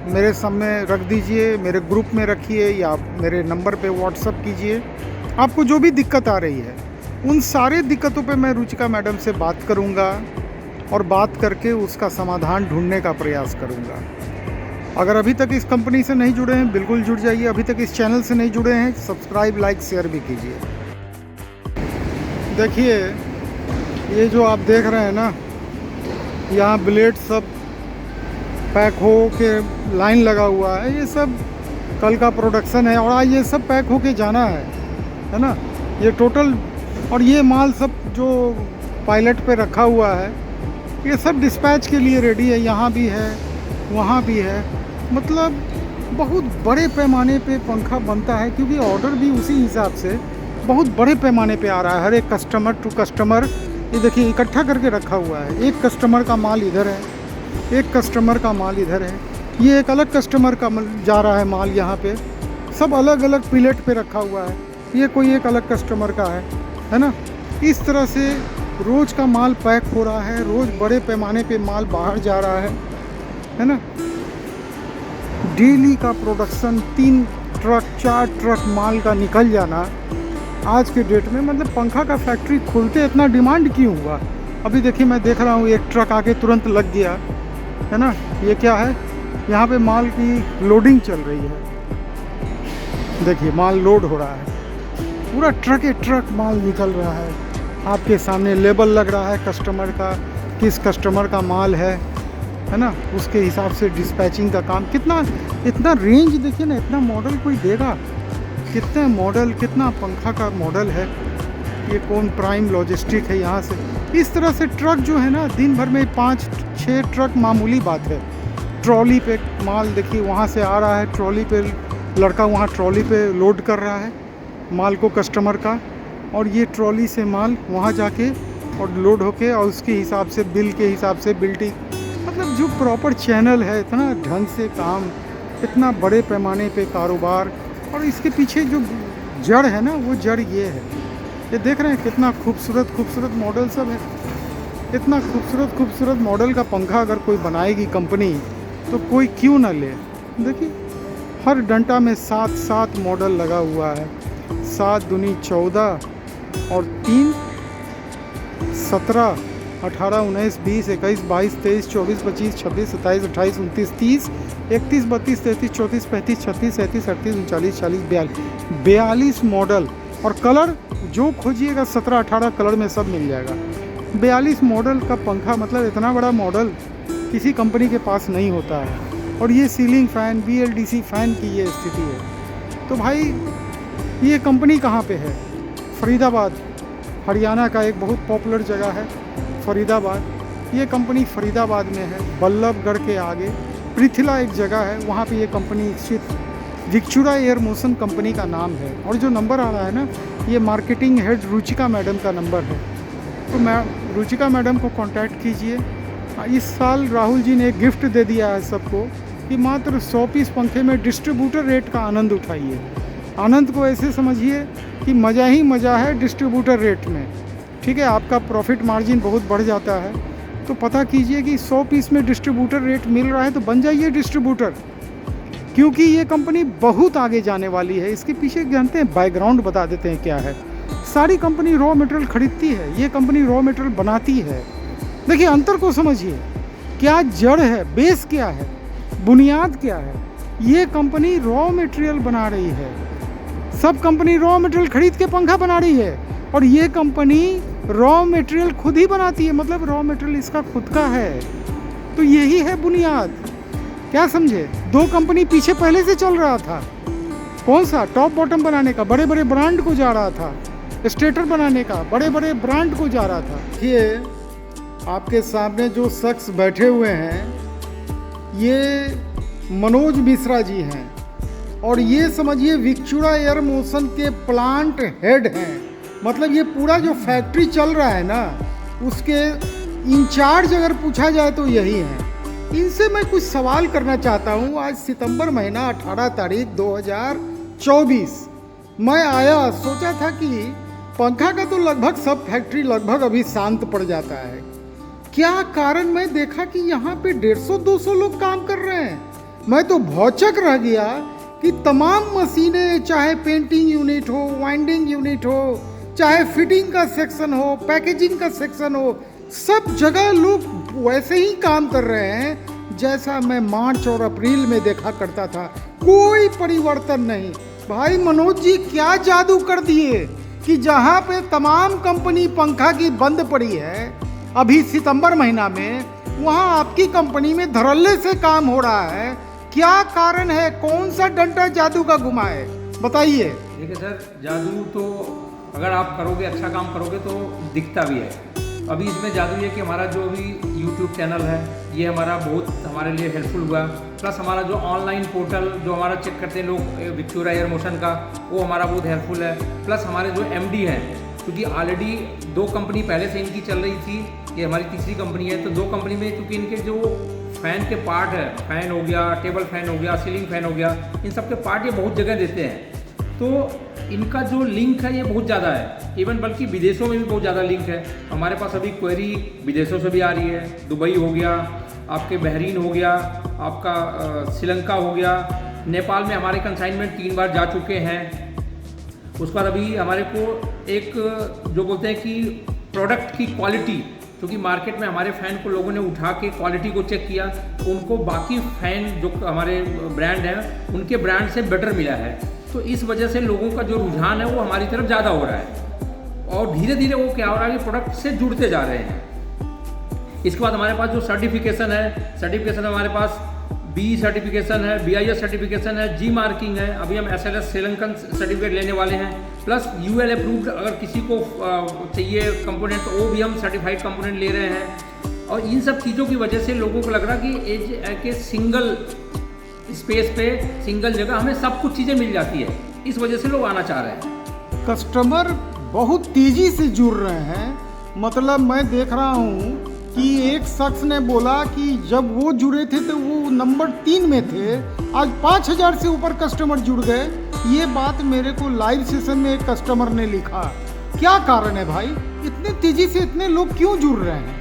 मेरे सामने रख दीजिए, मेरे ग्रुप में रखिए या मेरे नंबर पे व्हाट्सअप कीजिए। आपको जो भी दिक्कत आ रही है उन सारे दिक्कतों पे मैं रुचिका मैडम से बात करूँगा और बात करके उसका समाधान ढूंढने का प्रयास करूँगा। अगर अभी तक इस कंपनी से नहीं जुड़े हैं बिल्कुल जुड़ जाइए। अभी तक इस चैनल से नहीं जुड़े हैं सब्सक्राइब लाइक शेयर भी कीजिए। देखिए ये जो आप देख रहे हैं ना, यहाँ ब्लेड सब पैक हो के लाइन लगा हुआ है। ये सब कल का प्रोडक्शन है और आज ये सब पैक हो के जाना है ना। ये टोटल और ये माल सब जो पायलट पे रखा हुआ है ये सब डिस्पैच के लिए रेडी है। यहाँ भी है वहाँ भी है, मतलब बहुत बड़े पैमाने पे पंखा बनता है क्योंकि ऑर्डर भी उसी हिसाब से बहुत बड़े पैमाने पे आ रहा है। हर एक कस्टमर टू कस्टमर ये देखिए इकट्ठा करके रखा हुआ है। एक कस्टमर का माल इधर है, एक कस्टमर का माल इधर है, ये एक अलग कस्टमर का जा रहा है माल यहाँ पे। सब अलग अलग प्लेट पे रखा हुआ है। ये कोई एक अलग कस्टमर का है ना। इस तरह से रोज़ का माल पैक हो रहा है, रोज़ बड़े पैमाने पे माल बाहर जा रहा है ना। डेली का प्रोडक्शन 3 ट्रक 4 ट्रक माल का निकल जाना आज के डेट में, मतलब पंखा का फैक्ट्री खुलते इतना डिमांड क्यों हुआ। अभी देखिए मैं देख रहा हूँ एक ट्रक आके तुरंत लग गया है ना। ये क्या है, यहाँ पे माल की लोडिंग चल रही है। देखिए माल लोड हो रहा है, पूरा ट्रक माल निकल रहा है। आपके सामने लेबल लग रहा है कस्टमर का, किस कस्टमर का माल है ना। उसके हिसाब से डिस्पैचिंग का काम कितना, इतना रेंज देखिए ना, इतना मॉडल कोई देगा, कितने मॉडल, कितना पंखा का मॉडल है। ये कौन प्राइम लॉजिस्टिक है। यहाँ से इस तरह से ट्रक जो है ना दिन भर में 5-6 ट्रक मामूली बात है। ट्रॉली पे माल देखिए वहाँ से आ रहा है, ट्रॉली पे लड़का वहाँ ट्रॉली पे लोड कर रहा है माल को कस्टमर का, और ये ट्रॉली से माल वहाँ जाके और लोड होके और उसके हिसाब से बिल के हिसाब से बिल्टिंग, मतलब जो प्रॉपर चैनल है, इतना ढंग से काम, इतना बड़े पैमाने पे कारोबार। और इसके पीछे जो जड़ है ना वो जड़ ये है। ये देख रहे हैं कितना खूबसूरत मॉडल सब है। इतना खूबसूरत मॉडल का पंखा अगर कोई बनाएगी कंपनी तो कोई क्यों ना ले। देखिए हर डंटा में 7 मॉडल लगा हुआ है। 7 दूनी 14 और 3 17 18 19 20 21 22 23 24 25 26 27 28 29 30 31 32 33 34 35 36 37 38 39 40 42 मॉडल। और कलर जो खोजिएगा 17-18 कलर में सब मिल जाएगा। 42 मॉडल का पंखा, मतलब इतना बड़ा मॉडल किसी कंपनी के पास नहीं होता है। और ये सीलिंग फ़ैन BLDC फ़ैन की ये स्थिति है। तो भाई ये कंपनी कहाँ पे है? फरीदाबाद, हरियाणा का एक बहुत पॉपुलर जगह है फरीदाबाद। ये कंपनी फरीदाबाद में है, बल्लभगढ़ के आगे पृथ्ला एक जगह है, वहाँ पे ये कंपनी स्थित। विक्चुरा एयर मोशन कंपनी का नाम है। और जो नंबर आ रहा है ना, ये मार्केटिंग हेड रुचिका मैडम का नंबर है। तो मैं रुचिका मैडम को कांटेक्ट कीजिए। इस साल राहुल जी ने एक गिफ्ट दे दिया है सबको कि मात्र 100 पीस पंखे में डिस्ट्रीब्यूटर रेट का आनंद उठाइए। आनंद को ऐसे समझिए कि मज़ा ही मज़ा है डिस्ट्रीब्यूटर रेट में। ठीक है, आपका प्रॉफिट मार्जिन बहुत बढ़ जाता है। तो पता कीजिए कि 100 पीस में डिस्ट्रीब्यूटर रेट मिल रहा है तो बन जाइए डिस्ट्रीब्यूटर, क्योंकि ये कंपनी बहुत आगे जाने वाली है। इसके पीछे जानते हैं, बैकग्राउंड बता देते हैं क्या है। सारी कंपनी रॉ मटेरियल खरीदती है, ये कंपनी रॉ मटेरियल बनाती है। देखिए अंतर को समझिए, क्या जड़ है, बेस क्या है, बुनियाद क्या है। ये कंपनी रॉ मटेरियल बना रही है। सब कंपनी रॉ मटेरियल खरीद के पंखा बना रही है और ये कंपनी रॉ मटेरियल खुद ही बनाती है, मतलब रॉ मटेरियल इसका खुद का है। तो यही है बुनियाद। क्या समझे? 2 कंपनी पीछे पहले से चल रहा था। कौन सा? टॉप बॉटम बनाने का, बड़े बड़े ब्रांड को जा रहा था। स्टेटर बनाने का, बड़े बड़े ब्रांड को जा रहा था। ये आपके सामने जो शख्स बैठे हुए हैं ये मनोज मिश्रा जी हैं और ये समझिए विक्चुरा एयर मोशन के प्लांट हेड हैं। मतलब ये पूरा जो फैक्ट्री चल रहा है ना उसके इंचार्ज अगर पूछा जाए तो यही हैं। इनसे मैं कुछ सवाल करना चाहता हूँ। आज सितंबर महीना 18 तारीख 2024 मैं आया, सोचा था कि पंखा का तो लगभग सब फैक्ट्री लगभग अभी शांत पड़ जाता है। क्या कारण? मैं देखा कि यहाँ पे 150-200 लोग काम कर रहे हैं। मैं तो भौचक रह गया कि तमाम मशीनें, चाहे पेंटिंग यूनिट हो, वाइंडिंग यूनिट हो, चाहे फिटिंग का सेक्शन हो, पैकेजिंग का सेक्शन हो, सब जगह लोग वैसे ही काम कर रहे हैं जैसा मैं मार्च और अप्रैल में देखा करता था। कोई परिवर्तन नहीं। भाई मनोज जी क्या जादू कर दिए कि जहाँ पे तमाम कंपनी पंखा की बंद पड़ी है अभी सितंबर महीना में, वहाँ आपकी कंपनी में धड़ल्ले से काम हो रहा है। क्या कारण है? कौन सा डंडा जादू का घुमा है, बताइए। देखिए सर, जादू तो अगर आप करोगे, अच्छा काम करोगे तो दिखता भी है। अभी इसमें जादू ये कि हमारा जो अभी YouTube चैनल है ये हमारा बहुत हमारे लिए हेल्पफुल हुआ, प्लस हमारा जो ऑनलाइन पोर्टल जो हमारा चेक करते हैं लोग विक्टोरिया एयर मोशन का, वो हमारा बहुत हेल्पफुल है। प्लस हमारे जो MD हैं, क्योंकि ऑलरेडी 2 कंपनी पहले से इनकी चल रही थी, ये हमारी तीसरी कंपनी है, तो 2 कंपनी में क्योंकि इनके जो फ़ैन के पार्ट है, फ़ैन हो गया, टेबल फ़ैन हो गया, सीलिंग फ़ैन हो गया, इन सब के पार्ट ये बहुत जगह देते हैं। तो इनका जो लिंक है ये बहुत ज़्यादा है, इवन बल्कि विदेशों में भी बहुत ज़्यादा लिंक है। हमारे पास अभी क्वेरी विदेशों से भी आ रही है, दुबई हो गया, आपके बहरीन हो गया, आपका श्रीलंका हो गया, नेपाल में हमारे कंसाइनमेंट 3 बार जा चुके हैं। उसके बाद अभी हमारे को एक जो बोलते हैं कि प्रोडक्ट की क्वालिटी, क्योंकि मार्केट में हमारे फ़ैन को लोगों ने उठा के क्वालिटी को चेक किया, उनको बाकी फ़ैन जो हमारे ब्रांड हैं उनके ब्रांड से बेटर मिला है। तो इस वजह से लोगों का जो रुझान है वो हमारी तरफ ज़्यादा हो रहा है और धीरे धीरे वो क्या हो रहा है कि प्रोडक्ट से जुड़ते जा रहे हैं। इसके बाद हमारे पास जो सर्टिफिकेशन है, सर्टिफिकेशन हमारे पास B सर्टिफिकेशन है, BIS सर्टिफिकेशन है, G मार्किंग है, अभी हम SLS श्रीलंकन सर्टिफिकेट लेने वाले हैं, प्लस UL अप्रूव्ड अगर किसी को चाहिए कंपोनेंट तो वो भी हम सर्टिफाइड कंपोनेंट ले रहे हैं। और इन सब चीज़ों की वजह से लोगों को लग रहा कि एज के सिंगल स्पेस पे, सिंगल जगह हमें सब कुछ चीज़ें मिल जाती है, इस वजह से लोग आना चाह रहे हैं। कस्टमर बहुत तेज़ी से जुड़ रहे हैं। मतलब मैं देख रहा हूँ कि एक शख्स ने बोला कि जब वो जुड़े थे तो वो नंबर 3 में थे, आज 5000 से ऊपर कस्टमर जुड़ गए। ये बात मेरे को लाइव सेशन में एक कस्टमर ने लिखा। क्या कारण है भाई, इतने तेज़ी से इतने लोग क्यों जुड़ रहे हैं?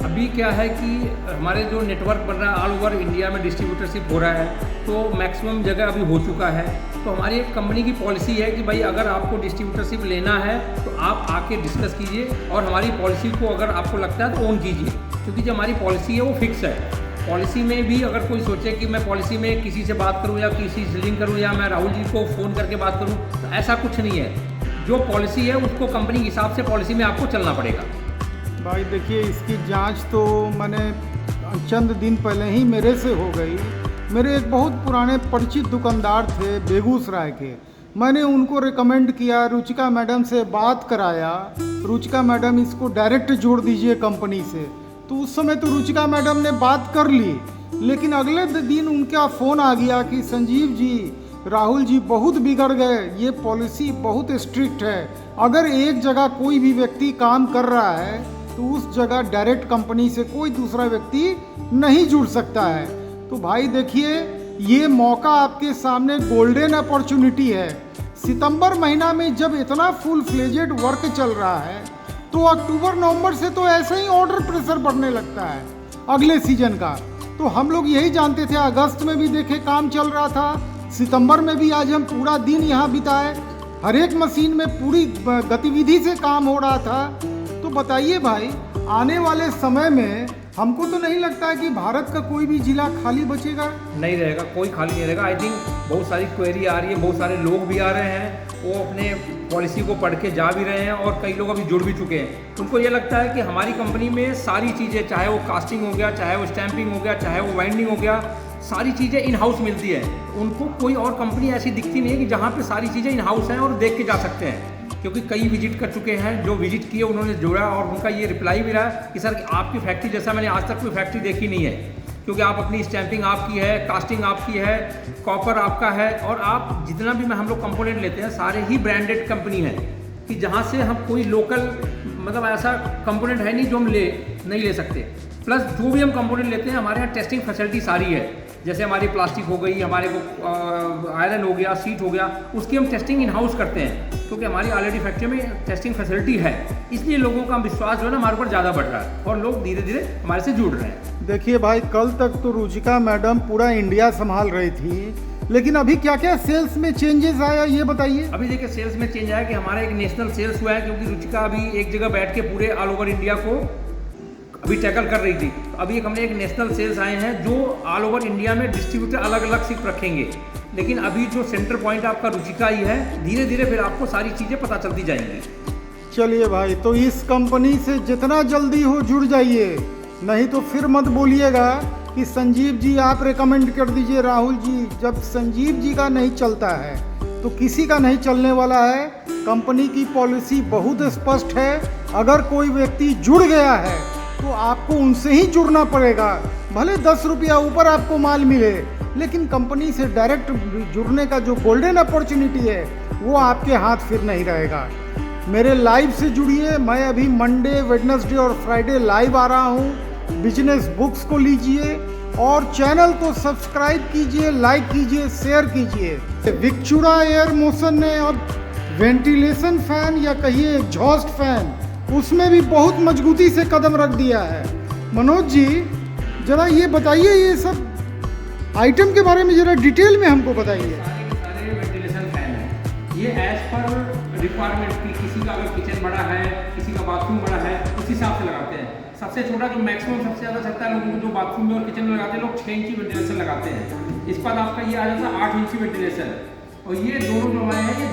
अभी क्या है कि हमारे जो नेटवर्क बन रहा है ऑल ओवर इंडिया में, डिस्ट्रीब्यूटरशिप हो रहा है, तो मैक्सिमम जगह अभी हो चुका है। तो हमारी एक कंपनी की पॉलिसी है कि भाई अगर आपको डिस्ट्रीब्यूटरशिप लेना है तो आप आके डिस्कस कीजिए और हमारी पॉलिसी को अगर आपको लगता है तो ओन कीजिए, क्योंकि जो हमारी पॉलिसी है वो फिक्स है। पॉलिसी में भी अगर कोई सोचे कि मैं पॉलिसी में किसी से बात करूँ या किसी से लिंक करूँ या मैं राहुल जी को फ़ोन करके बात करूँ, तो ऐसा कुछ नहीं है। जो पॉलिसी है उसको कंपनी के हिसाब से पॉलिसी में आपको चलना पड़ेगा। भाई देखिए, इसकी जांच तो मैंने चंद दिन पहले ही मेरे से हो गई। मेरे एक बहुत पुराने परिचित दुकानदार थे बेगूसराय के, मैंने उनको रिकमेंड किया, रुचिका मैडम से बात कराया, रुचिका मैडम इसको डायरेक्ट जोड़ दीजिए कंपनी से। तो उस समय तो रुचिका मैडम ने बात कर ली, लेकिन अगले दिन उनका फ़ोन आ गया कि संजीव जी, राहुल जी बहुत बिगड़ गए, ये पॉलिसी बहुत स्ट्रिक्ट है, अगर एक जगह कोई भी व्यक्ति काम कर रहा है तो उस जगह डायरेक्ट कंपनी से कोई दूसरा व्यक्ति नहीं जुड़ सकता है। तो भाई देखिए, ये मौका आपके सामने गोल्डन अपॉर्चुनिटी है। सितंबर महीना में जब इतना फुल फ्लेजेड वर्क चल रहा है तो अक्टूबर नवंबर से तो ऐसे ही ऑर्डर प्रेशर बढ़ने लगता है अगले सीजन का। तो हम लोग यही जानते थे, अगस्त में भी देखे काम चल रहा था, सितंबर में भी आज हम पूरा दिन यहाँ बिताए, हर एक मशीन में पूरी गतिविधि से काम हो रहा था। तो बताइए भाई, आने वाले समय में हमको तो नहीं लगता है कि भारत का कोई भी जिला खाली बचेगा। नहीं रहेगा, कोई खाली नहीं रहेगा। आई थिंक बहुत सारी क्वेरी आ रही है, बहुत सारे लोग भी आ रहे हैं, वो अपने पॉलिसी को पढ़ के जा भी रहे हैं और कई लोग अभी जुड़ भी चुके हैं। उनको ये लगता है कि हमारी कंपनी में सारी चीज़ें, चाहे वो कास्टिंग हो गया, चाहे वो स्टैंपिंग हो गया, चाहे वो वाइंडिंग हो गया, सारी चीज़ें इन हाउस मिलती है। उनको कोई और कंपनी ऐसी दिखती नहीं है कि जहाँ पे सारी चीज़ें इन हाउस हैं और देख के जा सकते हैं। क्योंकि कई विजिट कर चुके हैं, जो विजिट किए उन्होंने जोड़ा और उनका ये रिप्लाई भी रहा कि सर आपकी फैक्ट्री जैसा मैंने आज तक कोई फैक्ट्री देखी नहीं है, क्योंकि आप अपनी स्टैंपिंग आपकी है, कास्टिंग आपकी है, कॉपर आपका है, और आप जितना भी हम लोग कंपोनेंट लेते हैं सारे ही ब्रांडेड कंपनी है, कि जहाँ से हम कोई लोकल मतलब ऐसा कंपोनेंट है नहीं जो हम नहीं ले सकते। प्लस जो भी हम कंपोनेंट लेते हैं हमारे यहाँ टेस्टिंग फैसिलिटी सारी है, जैसे हमारी प्लास्टिक हो गई, हमारे को आयरन हो गया, सीट हो गया, उसकी हम टेस्टिंग इन हाउस करते हैं, क्योंकि हमारी ऑलरेडी फैक्ट्री में टेस्टिंग फैसिलिटी है। इसलिए लोगों का विश्वास जो है ना हमारे ऊपर ज़्यादा बढ़ रहा है और लोग धीरे धीरे हमारे से जुड़ रहे हैं। देखिए भाई, कल तक तो रुचिका मैडम पूरा इंडिया संभाल रही थी, लेकिन अभी क्या क्या सेल्स में चेंजेस आया ये बताइए। अभी देखिए सेल्स में चेंज आया कि हमारा एक नेशनल सेल्स हुआ है, क्योंकि रुचिका अभी एक जगह बैठ के पूरे ऑल ओवर इंडिया को अभी टैकल कर रही थी। तो अभी हमने एक नेशनल सेल्स आए हैं जो ऑल ओवर इंडिया में डिस्ट्रीब्यूटर अलग अलग सिर्फ रखेंगे, लेकिन अभी जो सेंटर पॉइंट आपका रुचिका ही है, धीरे धीरे फिर आपको सारी चीज़ें पता चलती जाएंगी। चलिए भाई, तो इस कंपनी से जितना जल्दी हो जुड़ जाइए, नहीं तो फिर मत बोलिएगा कि संजीव जी आप रेकमेंड कर दीजिए। राहुल जी, जब संजीव जी का नहीं चलता है तो किसी का नहीं चलने वाला है। कंपनी की पॉलिसी बहुत स्पष्ट है, अगर कोई व्यक्ति जुड़ गया है तो आपको उनसे ही जुड़ना पड़ेगा, भले 10 रुपया ऊपर आपको माल मिले, लेकिन कंपनी से डायरेक्ट जुड़ने का जो गोल्डन अपॉर्चुनिटी है वो आपके हाथ फिर नहीं रहेगा। मेरे लाइव से जुड़िए, मैं अभी मंडे, वेडनेसडे और फ्राइडे लाइव आ रहा हूँ। बिजनेस बुक्स को लीजिए और चैनल को सब्सक्राइब कीजिए, लाइक कीजिए, शेयर कीजिए। विक्चुरा एयर मोशन ने अब वेंटिलेशन फैन या कहिए एग्जॉस्ट फैन, उसमें भी बहुत मजबूती से कदम रख दिया है। मनोज जी, जरा ये बताइए, ये सब आइटम के बारे में जरा डिटेल में हमको बताइए। सारे वेंटिलेशन फैन है, ये एज पर रिक्वायरमेंट की, किसी का अगर किचन बड़ा है, किसी का बाथरूम बड़ा है, उस हिसाब से लगाते हैं। सबसे छोटा जो मैक्सिमम सबसे ज़्यादा सकता है लोगों को, जो बाथरूम में और किचन में लगाते हैं लोग 6 इंची वेंटिलेशन लगाते हैं। इस पर आपका ये आ जाता है 8 इंची वेंटिलेशन, और ये दोनों जो आए हैं ये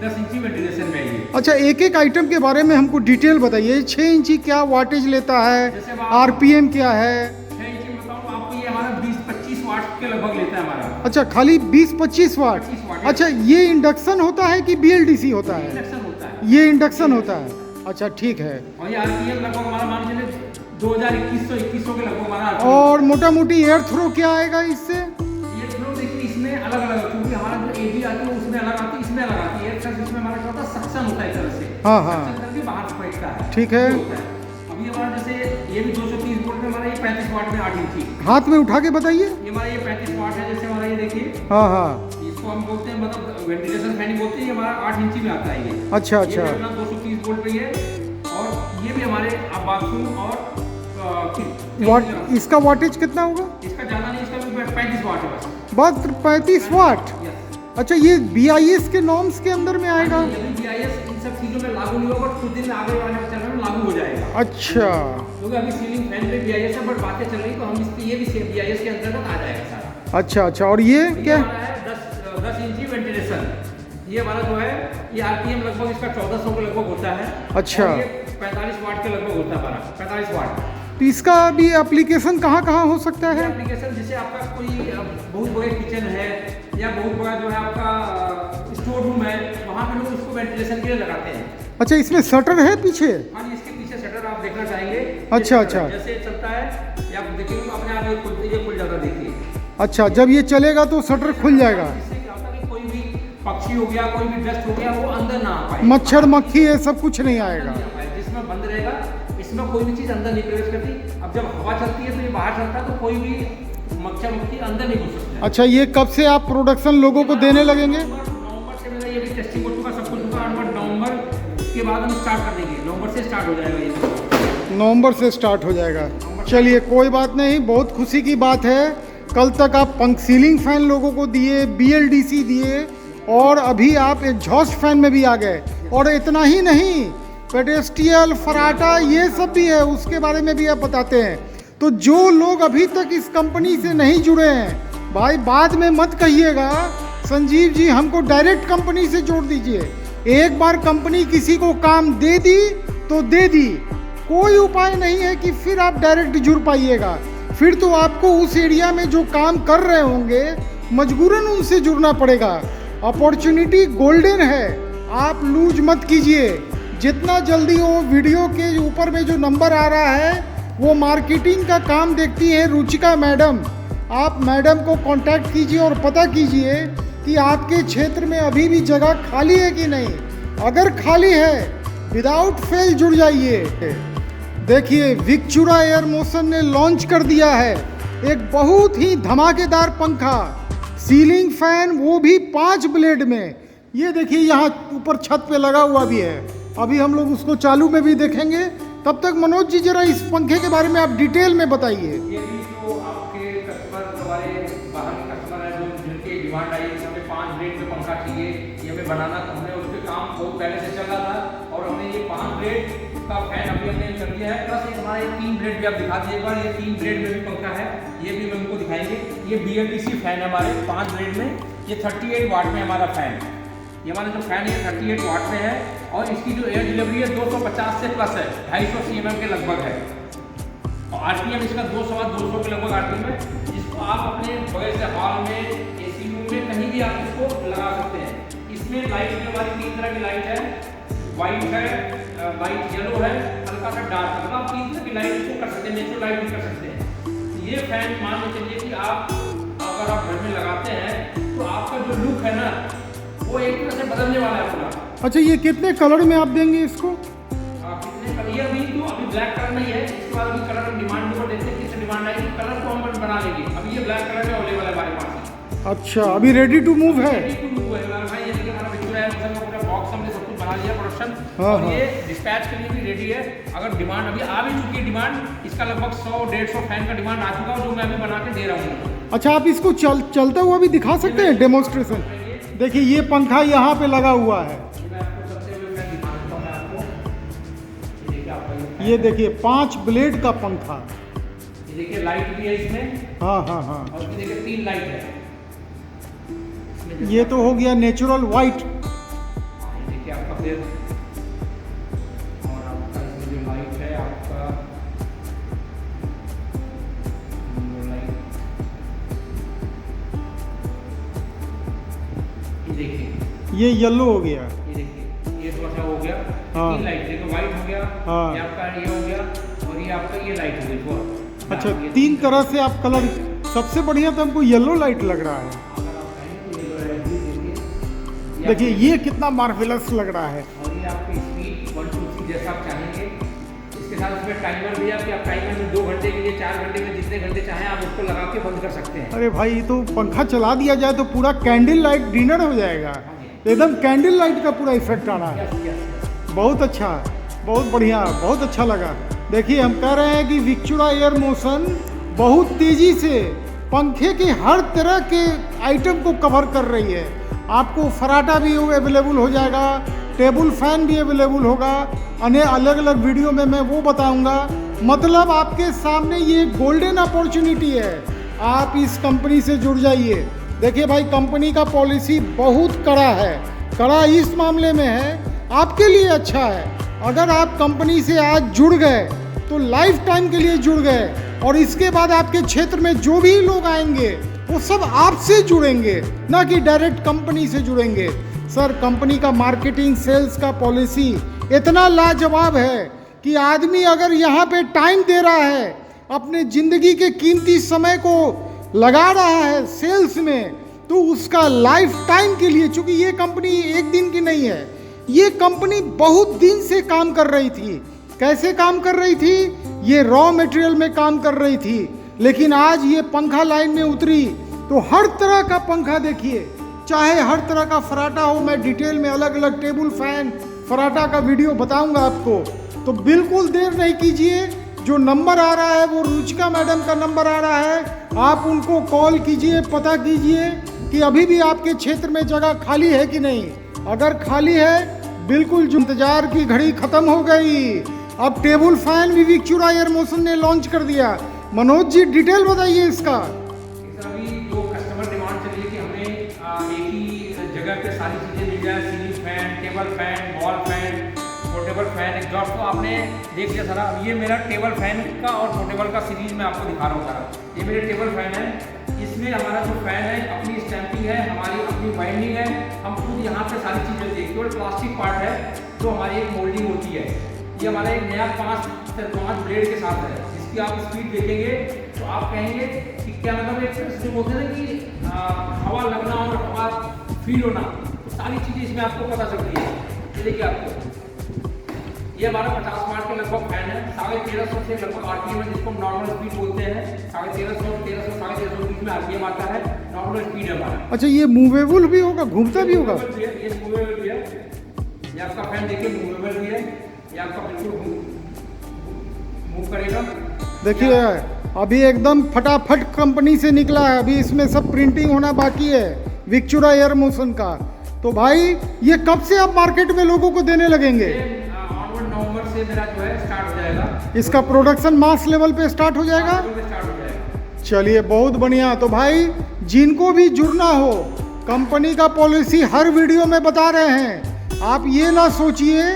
10 इंची वेंटिलेशन में है। अच्छा, एक एक आइटम के बारे में हमको डिटेल बताइए। 6 इंची क्या वाटेज लेता है, आरपीएम क्या है? 6 इंची में बताऊँ आपको, ये हमारा 20-25 वाट के लगभग लेता है हमारा। अच्छा, खाली 20-25 वाट। 25 वाट। अच्छा, ये इंडक्शन होता है कि BLDC होता है? इंडक्शन होता है। ये इंडक्शन होता है, अच्छा ठीक है। और ये आरपीएम लगभग हमारा मान लीजिए 2000-2100 के लगभग हमारा। और मोटा मोटी एयर थ्रो क्या आएगा इससे? ये थ्रो देखिए इसमें अलग अलग, क्योंकि हमारा जो एडी आती है उसमें अलग आती है, इसमें अलग आती है। इसमें हमारा क्या होता है, सक्शन होता है एक तरह से। हाँ हाँ, सक्शन करके बाहर फेंकता है। ठीक है। अभी हमारा जैसे ये भी 230 वोल्ट में हमारा ये 35 वाट में 8 इंची। हाथ में उठा के बताइए। ये हमारा ये 35 वाट है, जैसे हमारा ये देखिए। हाँ हाँ, इसको हम बोलते हैं, मतलब वेंटिलेशन फैन ही बोलते हैं। ये हमारा 8 इंची में आता है ये। अच्छा अच्छा। ये अपना 230 वोल्ट पे है, और ये भी हमारे बाथरूम और वाट, इसका वाटेज कितना होगा? इसका ज़्यादा नहीं, इसका भी 35 वाट है बस। बस 35 वाट। अच्छा, ये BIS के नॉर्म्स के अंदर में आएगा? ये भी BIS इन सब चीज़ों में लागू नहीं होगा, कुछ दिन में आगे वाले चरण में लागू हो जाएगा। अच्छा, क्योंकि अभी सीलिंग फैन पे BIS है, बट बातें चल रही, तो हम इसके ये भी BIS के अंतर्गत आ जाएगा सारा। अच्छा अच्छा। और ये क्या हमारा है 10 इंची वेंटिलेशन। ये हमारा जो है ये आरपीएम लगभग इसका 1400 के लगभग होता है। अच्छा। और ये 45 वाट के लगभग होता है हमारा, 45 वाट। तो इसका भी एप्लीकेशन कहाँ कहाँ हो सकता है? एप्लीकेशन जैसे आपका कोई बहुत बड़ा किचन है या बहुत बड़ा जो है आपका स्टोर रूम है, वहाँ पे लोग उसको वेंटिलेशन के लिए लगाते हैं। अच्छा, इसमें शटर है पीछे? हाँ, इसके पीछे शटर आप देखना चाहेंगे। अच्छा अच्छा। जैसे चलता है या आप देखेंगे अपने आप ये खुल जाता, देखिए। अच्छा, जब ये चलेगा तो शटर खुल जाएगा। इससे क्या होता है कि कोई भी पक्षी हो गया, कोई भी डस्ट हो गया, वो अंदर ना आ पाए। मच्छर मक्खी ये सब कुछ नहीं आएगा। जिसमें बंद रहेगा, इसमें कोई भी चीज़ अंदर नहीं प्रवेश करती। अब जब हवा चलती है तो ये बाहर चलता है, तो कोई भी मच्छर मक्खी अंदर नहीं घुस सकते। अच्छा, ये कब से आप प्रोडक्शन लोगों को देने लगेंगे? नवंबर से मेरा ये भी टेस्टिंग हो चुका, सब कुछ होगा। नवंबर के बाद हम स्टार्ट कर देंगे, नवंबर से स्टार्ट हो जाएगा ये। नवंबर से स्टार्ट हो जाएगा। चलिए, कोई बात नहीं, बहुत खुशी की बात है। कल तक आप पंख सीलिंग फैन लोगों को दिए, BLDC दिए, और अभी आप एग्जॉस्ट फैन में भी आ गए। और इतना ही नहीं, पेडेस्ट्रियल, फराटा, ये सब भी है, उसके बारे में भी आप बताते हैं। तो जो लोग अभी तक इस कंपनी से नहीं जुड़े हैं भाई, बाद में मत कहिएगा संजीव जी हमको डायरेक्ट कंपनी से जोड़ दीजिए। एक बार कंपनी किसी को काम दे दी तो दे दी, कोई उपाय नहीं है कि फिर आप डायरेक्ट जुड़ पाइएगा। फिर तो आपको उस एरिया में जो काम कर रहे होंगे मजबूरन उनसे जुड़ना पड़ेगा। अपॉर्चुनिटी गोल्डन है, आप लूज मत कीजिए। जितना जल्दी हो, वीडियो के ऊपर में जो नंबर आ रहा है वो मार्केटिंग का काम देखती है रुचिका मैडम। आप मैडम को कांटेक्ट कीजिए और पता कीजिए कि आपके क्षेत्र में अभी भी जगह खाली है कि नहीं। अगर खाली है, विदाउट फेल जुड़ जाइए। देखिए, विक्चुरा एयर मोशन ने लॉन्च कर दिया है एक बहुत ही धमाकेदार पंखा, सीलिंग फैन, वो भी 5 ब्लेड में। ये देखिए यहाँ ऊपर छत पे लगा हुआ भी है। अभी हम लोग उसको चालू में भी देखेंगे। तब तक मनोज जी जरा इस पंखे के बारे में आप डिटेल में बताइए। ये भी जो आपके कस्टमर, हमारे बाहर के कस्टमर हैं, जो जिनकी डिमांड आई है हमें 5 ब्लेड में पंखा चाहिए, ये हमें बनाना, हमने उस पर काम बहुत पहले से चल रहा था और हमने ये 5 ब्लेड का फैन अभी हमने कर दिया है। प्लस एक हमारा 3 ब्लेड भी आप दिखा दीजिए एक बार। ये 3 ब्लेड में भी पंखा है, ये भी हम उनको दिखाएंगे। ये BLDC फैन है हमारे 5 ब्लेड में। ये 38 वाट में हमारा फैन, ये हमारा जो फैन है 38 वाट में है और इसकी जो एयर डिलीवरी है 250 से प्लस है, 250 cm के लगभग है। और RPM इसका 200 के लगभग RPM है, जिसको आप अपने बगल से हॉल में, AC रूम में, कहीं भी आप इसको लगा सकते हैं। इसमें लाइट भी हमारी 3 तरह की लाइट है, वाइट है, लाइट येलो है, हल्का सा डार्क, मतलब आप 3 तरह की लाइट इसको कर सकते हैं, नेचुरल लाइट भी कर सकते हैं। ये फैन मान के चलिए कि आप अगर आप घर में लगाते हैं तो आपका जो लुक है ना वो एक तरह से बदलने वाला है पूरा। अच्छा, ये कितने कलर में आप देंगे इसको? कितने कलर? ये अभी ब्लैक कलर नहीं है, इसके बाद अभी कलर डिमांड के ऊपर देखते हैं किससे डिमांड आएगी, कलर को हम बना लेंगे। अभी ये ब्लैक कलर में अवेलेबल है हमारे पास। अच्छा, अभी रेडी टू मूव है। रेडी टू मूव है हमारा भाई। ये देखिए हमारा बिल्कुल है, पूरा बॉक्स हमने सब कुछ बना लिया प्रोडक्शन। हाँ, और हाँ। ये डिस्पैच के लिए भी रेडी है। अगर डिमांड अभी आ भी चुकी है, डिमांड इसका लगभग 100-150 फैन का डिमांड आ चुका है, जो मैं अभी बना के दे रहा हूँ। अच्छा, आप इसको चलता हुआ भी दिखा सकते हैं, डेमोन्स्ट्रेशन। देखिए ये पंखा यहाँ पे लगा हुआ है। मैं आपको सबसे पहले मैं दिखा देता हूँ मैं आपको। ये देखिए आपका ये देखिए 5 ब्लेड का पंखा। ये देखिए लाइट भी है इसमें। हाँ हाँ हाँ। और इसमें देखिए 3 लाइट है। ये तो हो गया नेचुरल वाइट। ये देखिए आपका फिर, और आपका इसमें जो लाइट है आपका लाइट, ये देखिए ये येलो हो गया। ये देखिए ये थोड़ा सा हो गया। हाँ। 3 लाइट देखो, वाइट हो गया, हाँ। ये आपका ये हो गया और ये आपका ये लाइट हो गई थोड़ा। अच्छा, 3 तरह से आप कलर। सबसे बढ़िया तो हमको येलो लाइट लग रहा है। अगर आप कहें तो ये लाइट भी देखिए। देखिए ये कितना मार्वेलस लग रहा है। और ये आपकी स्पीड 1 2 3 जैसा आप चाहेंगे। इसके साथ इसमें टाइमर भी है कि आप टाइमर में 2 घंटे के लिए, 4 घंटे में, जितने घंटे चाहें आप उसको लगा के बंद कर सकते हैं। अरे भाई, तो पंखा चला दिया जाए तो पूरा कैंडल लाइट डिनर हो जाएगा। एकदम कैंडल लाइट का पूरा इफेक्ट आ रहा है। Yes yes. बहुत अच्छा, बहुत बढ़िया, बहुत अच्छा लगा। देखिए हम कह रहे हैं कि विक्टोरा एयर मोशन बहुत तेज़ी से पंखे के हर तरह के आइटम को कवर कर रही है। आपको फराटा भी अवेलेबल हो जाएगा, टेबल फैन भी अवेलेबल होगा। अलग अलग वीडियो में मैं वो बताऊंगा। मतलब आपके सामने ये गोल्डन अपॉर्चुनिटी है, आप इस कंपनी से जुड़ जाइए। देखिए भाई, कंपनी का पॉलिसी बहुत कड़ा है। कड़ा इस मामले में है, आपके लिए अच्छा है। अगर आप कंपनी से आज जुड़ गए तो लाइफ टाइम के लिए जुड़ गए, और इसके बाद आपके क्षेत्र में जो भी लोग आएंगे वो सब आपसे जुड़ेंगे, ना कि डायरेक्ट कंपनी से जुड़ेंगे। सर, कंपनी का मार्केटिंग सेल्स का पॉलिसी इतना लाजवाब है कि आदमी अगर यहाँ पे टाइम दे रहा है, अपने ज़िंदगी के कीमती समय को लगा रहा है सेल्स में, तो उसका लाइफ टाइम के लिए, चूँकि ये कंपनी एक दिन की नहीं है, ये कंपनी बहुत दिन से काम कर रही थी। कैसे काम कर रही थी? ये रॉ मटेरियल में काम कर रही थी, लेकिन आज ये पंखा लाइन में उतरी तो हर तरह का पंखा देखिए, चाहे हर तरह का फराटा हो। मैं डिटेल में अलग अलग टेबल फैन, फराटा का वीडियो बताऊंगा आपको। तो बिल्कुल देर नहीं कीजिए, जो नंबर आ रहा है वो रुचिका मैडम का नंबर आ रहा है, आप उनको कॉल कीजिए, पता कीजिए कि अभी भी आपके क्षेत्र में जगह खाली है कि नहीं। अगर खाली है, बिल्कुल जो इंतजार की घड़ी खत्म हो गई। अब टेबल फैन भी विक्टोरा एयर मोशन ने लॉन्च कर दिया। मनोज जी डिटेल बताइए इसका। अभी जो कस्टमर डिमांड चल रही है कि हमें एक ही जगह पे सारी चीज़ें मिल जाए, ceiling fan, table fan, wall fan, portable fan, exhaust, तो आपने देख लिया सारा। अब ये मेरा टेबल फैन का और पोर्टेबल का सीरीज में आपको दिखा रहा हूँ सारा। ये मेरे टेबल फैन है, इसमें हमारा जो फैन है अपनी स्टैंपिंग है, हमारी अपनी बाइंडिंग है, हम खुद यहाँ पे सारी चीज़ें देखते हैं। केवल प्लास्टिक पार्ट है जो हमारी एक मोल्डिंग होती है। ये हमारा एक नया 5 ब्लेड के साथ है, जिसकी आप स्पीड देखेंगे तो आप कहेंगे कि क्या मतलब एक तरह से बोलते हैं कि हवा लगना और हवा फील होना, तो सारी चीज़ें इसमें आपको पता चलती है। ये देखिए आपको, ये हमारा 50 वाट के लगभग फैन है, 1350 से लगभग आरपीएम है, जिसको हम नॉर्मल स्पीड बोलते हैं। 1350, 1350 बीच में आरपीएम आता है, नॉर्मल स्पीड है हमारा। अच्छा, ये मूवेबल भी होगा, घूमता भी होगा? ये मूवेबल भी है, ये आपका फैन देखिए मूवेबल भी है, ये आपका बिल्कुल मूव करेगा। देखिए अभी एकदम फटाफट कंपनी से निकला है, अभी इसमें सब प्रिंटिंग होना बाकी है विक्चुरा एयर मोशन का। तो भाई ये कब से आप मार्केट में लोगों को देने लगेंगे? नवंबर से मेरा जो है स्टार्ट हो जाएगा, इसका प्रोडक्शन मास लेवल पे स्टार्ट हो जाएगा। चलिए बहुत बढ़िया। तो भाई जिनको भी जुड़ना हो, कंपनी का पॉलिसी हर वीडियो में बता रहे हैं। आप ये ना सोचिए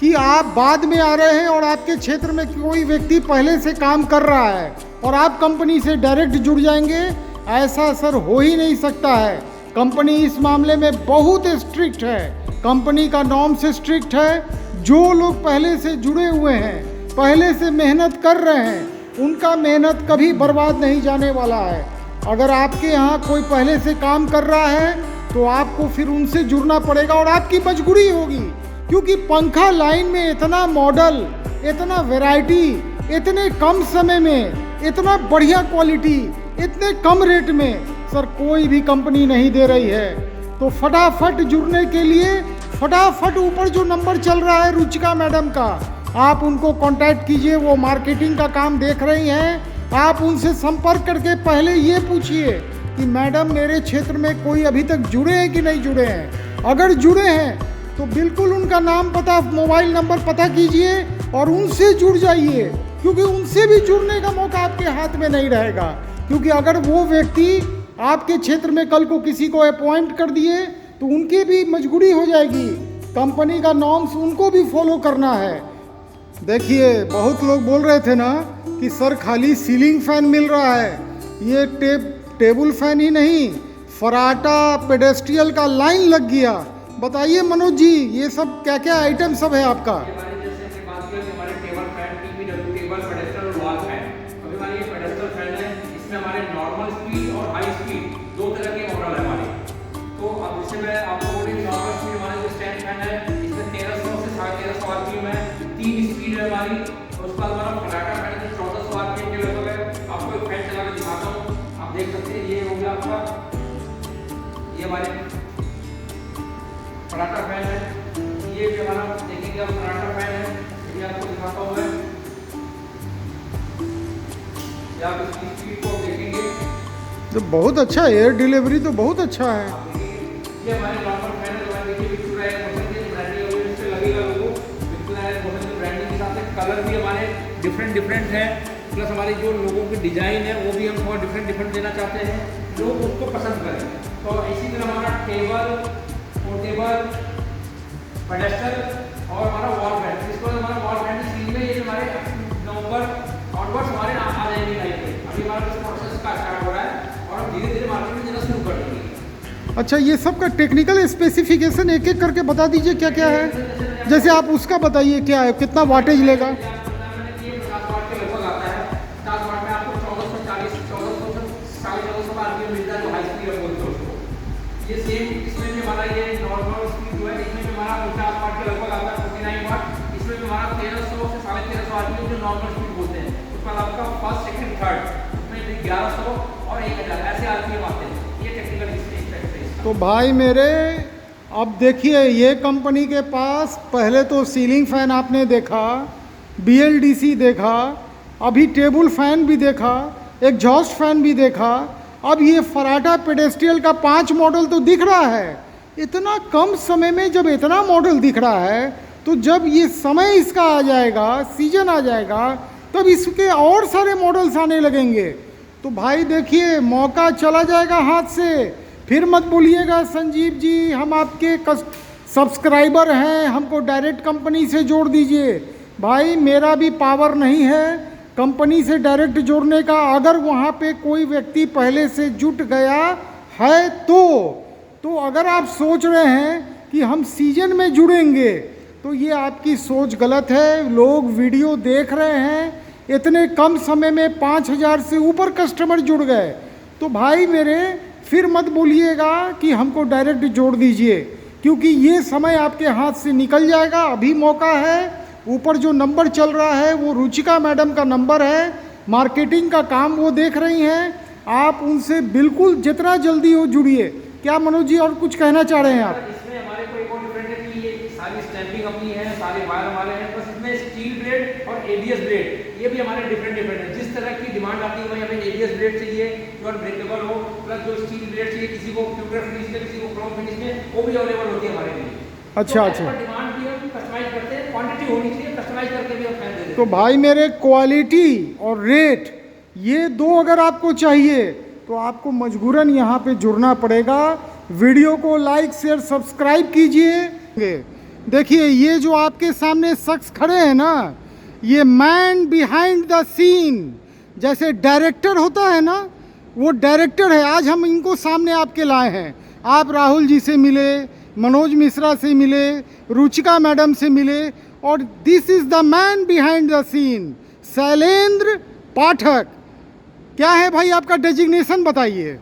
कि आप बाद में आ रहे हैं और आपके क्षेत्र में कोई व्यक्ति पहले से काम कर रहा है और आप कंपनी से डायरेक्ट जुड़ जाएंगे, ऐसा सर हो ही नहीं सकता है। कंपनी इस मामले में बहुत स्ट्रिक्ट है, कंपनी का नॉर्म्स स्ट्रिक्ट है। जो लोग पहले से जुड़े हुए हैं, पहले से मेहनत कर रहे हैं, उनका मेहनत कभी बर्बाद नहीं जाने वाला है। अगर आपके यहाँ कोई पहले से काम कर रहा है तो आपको फिर उनसे जुड़ना पड़ेगा और आपकी मजबूरी होगी, क्योंकि पंखा लाइन में इतना मॉडल, इतना वैरायटी, इतने कम समय में, इतना बढ़िया क्वालिटी, इतने कम रेट में सर कोई भी कंपनी नहीं दे रही है। तो फटाफट जुड़ने के लिए फटाफट ऊपर जो नंबर चल रहा है रुचिका मैडम का, आप उनको कांटेक्ट कीजिए। वो मार्केटिंग का काम देख रही हैं। आप उनसे संपर्क करके पहले ये पूछिए कि मैडम मेरे क्षेत्र में कोई अभी तक जुड़े हैं कि नहीं जुड़े हैं। अगर जुड़े हैं तो बिल्कुल उनका नाम पता, मोबाइल नंबर पता कीजिए और उनसे जुड़ जाइए, क्योंकि उनसे भी जुड़ने का मौका आपके हाथ में नहीं रहेगा। क्योंकि अगर वो व्यक्ति आपके क्षेत्र में कल को किसी को अपॉइंट कर दिए तो उनकी भी मजबूरी हो जाएगी, कंपनी का नॉर्म्स उनको भी फॉलो करना है। देखिए बहुत लोग बोल रहे थे ना कि सर खाली सीलिंग फैन मिल रहा है, ये टेबल फैन ही नहीं, फराटा पेडेस्ट्रियल का लाइन लग गया। बताइए मनोज जी, ये सब क्या क्या आइटम सब है आपका? फराटा फैन है, ये भी हमारा देखेंगे आप फराटा फैन है, ये आपको दिखाता हूँ मैं। या आप इसकी स्पीड को देखेंगे तो बहुत अच्छा, एयर डिलीवरी तो बहुत अच्छा है। ये हमारे नॉर्मल फैन है, हमारे देखिए विक्टोरिया एयर मोशन की ब्रांडिंग है, इससे लगेगा लोगो विक्टोरिया एयर मोशन की ब्रांडिंग के साथ कलर भी हमारे डिफरेंट है, प्लस हमारी जो लोगों की डिजाइन है वो भी हम थोड़ा डिफरेंट देना चाहते हैं, लोग उसको पसंद करें। तो इसी तरह हमारा टेबल, पोर्टेबल, पेडेस्टल और हमारा वॉल फैन, जिसको हमारा वॉल फैन की सीरीज में ये हमारे नवंबर ऑनवर्ड्स हमारे आ जाएंगे लाइन पे। अभी हमारा प्रोसेस का स्टार्ट हो रहा है और हम धीरे धीरे मार्केट में देना शुरू कर देंगे। अच्छा, ये सब का टेक्निकल स्पेसिफिकेशन एक एक करके बता दीजिए क्या क्या है। जैसे आप उसका बताइए क्या है, कितना वाटेज लेगा? ये सेम इसमें भी हमारा ये नॉर्मल स्पीड जो है, इसमें भी हमारा 50 वाट के लगभग आता है, 49 वाट। इसमें भी हमारा 1300 से 1350 आरपीएम जो नॉर्मल स्पीड बोलते हैं, उसके बाद आपका फर्स्ट, सेकंड, थर्ड, उसमें भी 1100 और 1000 ऐसे आरपीएम आते हैं। ये टेक्निकल स्पेक्ट है। तो भाई मेरे, अब देखिए ये कंपनी के पास पहले तो सीलिंग फैन आपने देखा, BLDC देखा, अभी टेबल फैन भी देखा, एग्जॉस्ट फैन भी देखा, अब ये फराटा पेडेस्ट्रियल का 5 मॉडल तो दिख रहा है। इतना कम समय में जब इतना मॉडल दिख रहा है, तो जब ये समय इसका आ जाएगा, सीजन आ जाएगा, तब इसके और सारे मॉडल्स आने लगेंगे। तो भाई देखिए मौका चला जाएगा हाथ से। फिर मत बोलिएगा संजीव जी हम आपके सब्सक्राइबर हैं, हमको डायरेक्ट कंपनी से जोड़ दीजिए। भाई मेरा भी पावर नहीं है कंपनी से डायरेक्ट जोड़ने का। अगर वहाँ पे कोई व्यक्ति पहले से जुट गया है तो अगर आप सोच रहे हैं कि हम सीजन में जुड़ेंगे तो ये आपकी सोच गलत है। लोग वीडियो देख रहे हैं, इतने कम समय में 5000 से ऊपर कस्टमर जुड़ गए। तो भाई मेरे फिर मत बोलिएगा कि हमको डायरेक्ट जोड़ दीजिए, क्योंकि ये समय आपके हाथ से निकल जाएगा। अभी मौका है, ऊपर जो नंबर चल रहा है वो रुचिका मैडम का नंबर है, मार्केटिंग का काम वो देख रही हैं। आप उनसे बिल्कुल जितना जल्दी हो जुड़िए। क्या मनोज जी और कुछ कहना चाह रहे हैं आप? इसमें हमारे को एक और डिफरेंट है कि ये सारी स्टैंपिंग अपनी है, सारे वायर हमारे हैं, बस इसमें स्टील ब्लेड और एबीएस ब्लेड ये भी हमारे डिफरेंट है। जिस तरह की डिमांड आती है वही हमें एबीएस ब्लेड चाहिए जो अनब्रेकेबल हो, प्लस जो स्टील ब्लेड चाहिए किसी को फ्यूचर फिनिश में, किसी को क्रोम फिनिश में, वो भी अवेलेबल होती है हमारे लिए। अच्छा तो अच्छा। डिमांड भी हम कस्टमाइज करते हैं, क्वांटिटी होनी चाहिए, कस्टमाइज करके भी हम फैन दे देते हैं। तो भाई मेरे, क्वालिटी और रेट ये दो अगर आपको चाहिए तो आपको मजबूरन यहाँ पे जुड़ना पड़ेगा। वीडियो को लाइक शेयर सब्सक्राइब कीजिए। देखिए ये जो आपके सामने शख्स खड़े हैं ना, ये मैन बिहाइंड द सीन, जैसे डायरेक्टर होता है ना, वो डायरेक्टर है। आज हम इनको सामने आपके लाए हैं। आप राहुल जी से मिले, मनोज मिश्रा से मिले, रुचिका मैडम से मिले, और this is the man behind the scene, Shailendra Pathak. क्या है भाई आपका डेजिग्नेशन बताइए?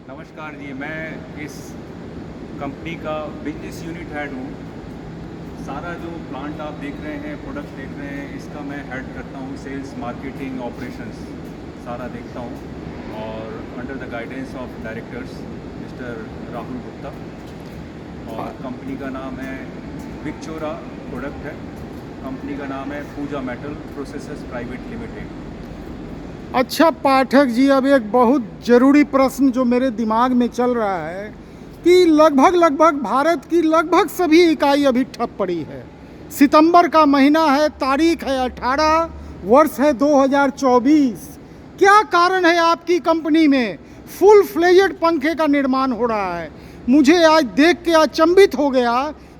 नमस्कार जी, मैं इस कंपनी का बिजनेस यूनिट हेड हूँ। सारा जो प्लांट आप देख रहे हैं, प्रोडक्ट देख रहे हैं, इसका मैं हेड करता हूँ। सेल्स, मार्केटिंग, ऑपरेशंस सारा देखता हूँ और under the guidance of directors mister Rahul Gupta. और कंपनी का नाम है विक्चोरा प्रोडक्ट है। कंपनी का नाम है पूजा मेटल प्रोसेसर्स प्राइवेट लिमिटेड। अच्छा पाठक जी, अब एक बहुत ज़रूरी प्रश्न जो मेरे दिमाग में चल रहा है कि लगभग भारत की लगभग सभी इकाई अभी ठप पड़ी है। सितंबर का महीना है, तारीख है 18, वर्ष है 2024। क्या कारण है आपकी कंपनी में फुल फ्लेजेड पंखे का निर्माण हो रहा है? मुझे आज देख के अचंभित हो गया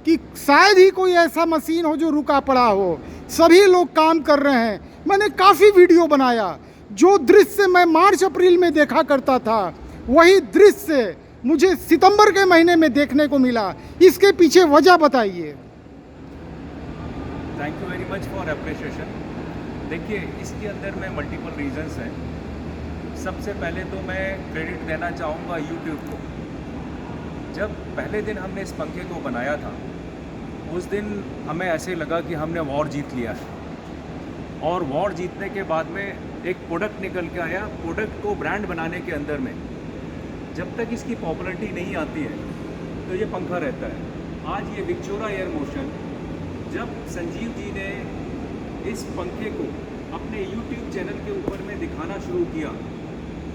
कि शायद ही कोई ऐसा मशीन हो जो रुका पड़ा हो। सभी लोग काम कर रहे हैं। मैंने काफ़ी वीडियो बनाया। जो दृश्य मैं मार्च अप्रैल में देखा करता था वही दृश्य मुझे सितंबर के महीने में देखने को मिला। इसके पीछे वजह बताइए। Thank you very much for appreciation. देखिए, इसके अंदर में मल्टीपल रीजंस हैं। सबसे पहले तो मैं क्रेडिट देना चाहूँगा यूट्यूब को। जब पहले दिन हमने इस पंखे को बनाया था, उस दिन हमें ऐसे लगा कि हमने वॉर जीत लिया है। और वॉर जीतने के बाद में एक प्रोडक्ट निकल के आया। प्रोडक्ट को ब्रांड बनाने के अंदर में जब तक इसकी पॉपुलैरिटी नहीं आती है तो ये पंखा रहता है। आज ये विक्चोरा एयर मोशन, जब संजीव जी ने इस पंखे को अपने YouTube चैनल के ऊपर में दिखाना शुरू किया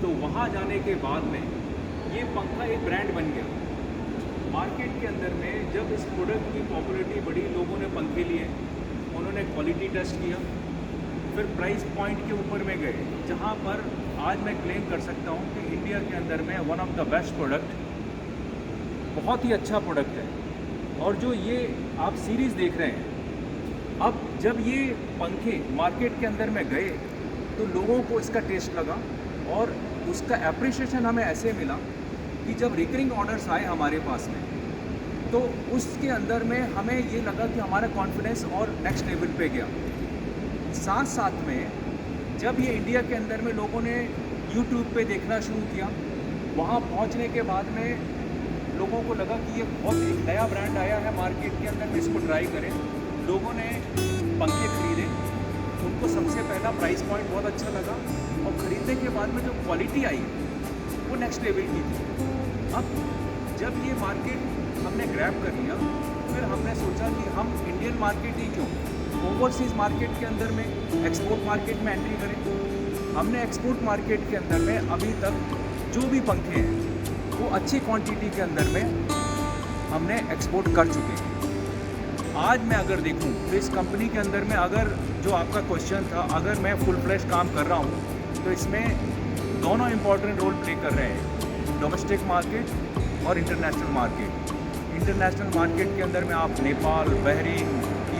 तो वहाँ जाने के बाद में ये पंखा एक ब्रांड बन गया मार्केट के अंदर में। जब इस प्रोडक्ट की पॉपुलैरिटी बढ़ी, लोगों ने पंखे लिए, उन्होंने क्वालिटी टेस्ट किया, फिर प्राइस पॉइंट के ऊपर में गए, जहाँ पर आज मैं क्लेम कर सकता हूँ कि इंडिया के अंदर में one of the best product, बहुत ही अच्छा प्रोडक्ट है। और जो ये आप सीरीज़ देख रहे हैं, अब जब ये पंखे मार्केट के अंदर में गए तो लोगों को इसका टेस्ट लगा और उसका एप्रिशिएशन हमें ऐसे मिला कि जब रिकरिंग ऑर्डर्स आए हमारे पास में तो उसके अंदर में हमें ये लगा कि हमारा कॉन्फिडेंस और नेक्स्ट लेवल पे गया। साथ साथ में जब ये इंडिया के अंदर में लोगों ने YouTube पे देखना शुरू किया, वहाँ पहुँचने के बाद में लोगों को लगा कि ये बहुत एक नया ब्रांड आया है मार्केट के अंदर में, इसको ट्राई करें। लोगों ने पंखे खरीदे, उनको सबसे पहला प्राइस पॉइंट बहुत अच्छा लगा और ख़रीदने के बाद में जो क्वालिटी आई वो नेक्स्ट लेवल की थी। अब जब ये मार्केट हमने ग्रैब कर लिया, फिर हमने सोचा कि हम इंडियन मार्केट ही क्यों, ओवरसीज़ मार्केट के अंदर में, एक्सपोर्ट मार्केट में एंट्री करें। हमने एक्सपोर्ट मार्केट के अंदर में अभी तक जो भी पंखे हैं वो अच्छी क्वांटिटी के अंदर में हमने एक्सपोर्ट कर चुके हैं। आज मैं अगर देखूं तो इस कंपनी के अंदर में, अगर जो आपका क्वेश्चन था, अगर मैं फुल फ्लैश काम कर रहा हूं तो इसमें दोनों इम्पॉर्टेंट रोल प्ले कर रहे हैं, डोमेस्टिक मार्केट और इंटरनेशनल मार्केट। इंटरनेशनल मार्केट के अंदर में आप नेपाल, बहरीन,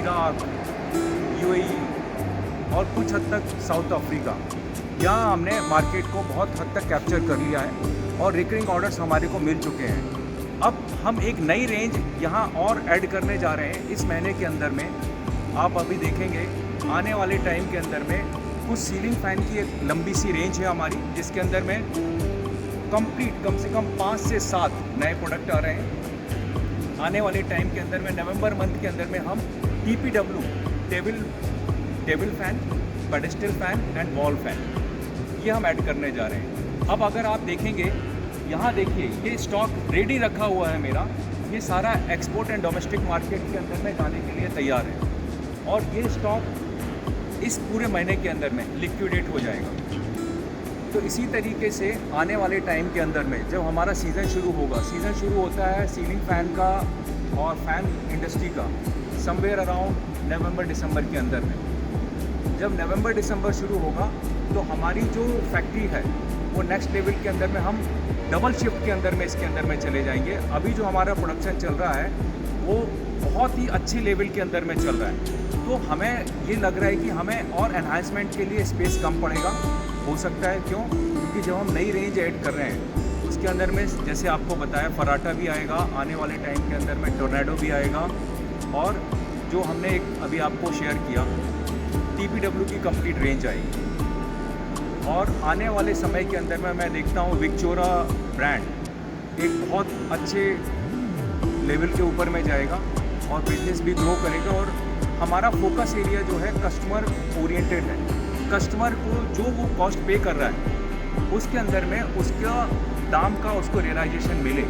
इराक, यूएई और कुछ हद तक साउथ अफ्रीका, यहाँ हमने मार्केट को बहुत हद तक कैप्चर कर लिया है और रिकरिंग ऑर्डर्स हमारे को मिल चुके हैं। अब हम एक नई रेंज यहाँ और ऐड करने जा रहे हैं इस महीने के अंदर में। आप अभी देखेंगे आने वाले टाइम के अंदर में कुछ सीलिंग फ़ैन की एक लंबी सी रेंज है हमारी, जिसके अंदर में कंप्लीट कम से कम 5 से 7 नए प्रोडक्ट आ रहे हैं। आने वाले टाइम के अंदर में नवंबर मंथ के अंदर में हम TPW table fan, pedestal fan and wall fan, ये हम ऐड करने जा रहे हैं। अब अगर आप देखेंगे, यहाँ देखिए ये स्टॉक रेडी रखा हुआ है मेरा, ये सारा एक्सपोर्ट एंड डोमेस्टिक मार्केट के अंदर में जाने के लिए तैयार है, और ये स्टॉक इस पूरे महीने के अंदर में लिक्विडेट हो जाएगा। तो इसी तरीके से आने वाले टाइम के अंदर में जब हमारा सीज़न शुरू होगा, सीज़न शुरू होता है सीलिंग फ़ैन का और फैन इंडस्ट्री का समवेयर अराउंड नवंबर दिसंबर के अंदर में। जब नवंबर दिसंबर शुरू होगा तो हमारी जो फैक्ट्री है वो नेक्स्ट लेवल के अंदर में हम डबल शिफ्ट के अंदर में इसके अंदर में चले जाएंगे। अभी जो हमारा प्रोडक्शन चल रहा है वो बहुत ही अच्छे लेवल के अंदर में चल रहा है, तो हमें ये लग रहा है कि हमें और एनहांसमेंट के लिए स्पेस कम पड़ेगा, हो सकता है। क्यों? क्योंकि जब हम नई रेंज ऐड कर रहे हैं उसके अंदर में जैसे आपको बताया फराटा भी आएगा, आने वाले टाइम के अंदर में टोर्नेडो भी आएगा, और जो हमने एक अभी आपको शेयर किया TPW की कंप्लीट रेंज आएगी। और आने वाले समय के अंदर में मैं देखता हूँ विक्टोरा ब्रांड एक बहुत अच्छे लेवल के ऊपर में जाएगा और बिजनेस भी ग्रो करेगा। और हमारा फोकस एरिया जो है कस्टमर ओरिएंटेड है, कस्टमर को जो वो कॉस्ट पे कर रहा है उसके अंदर में उसका दाम का उसको रियलाइजेशन मिले।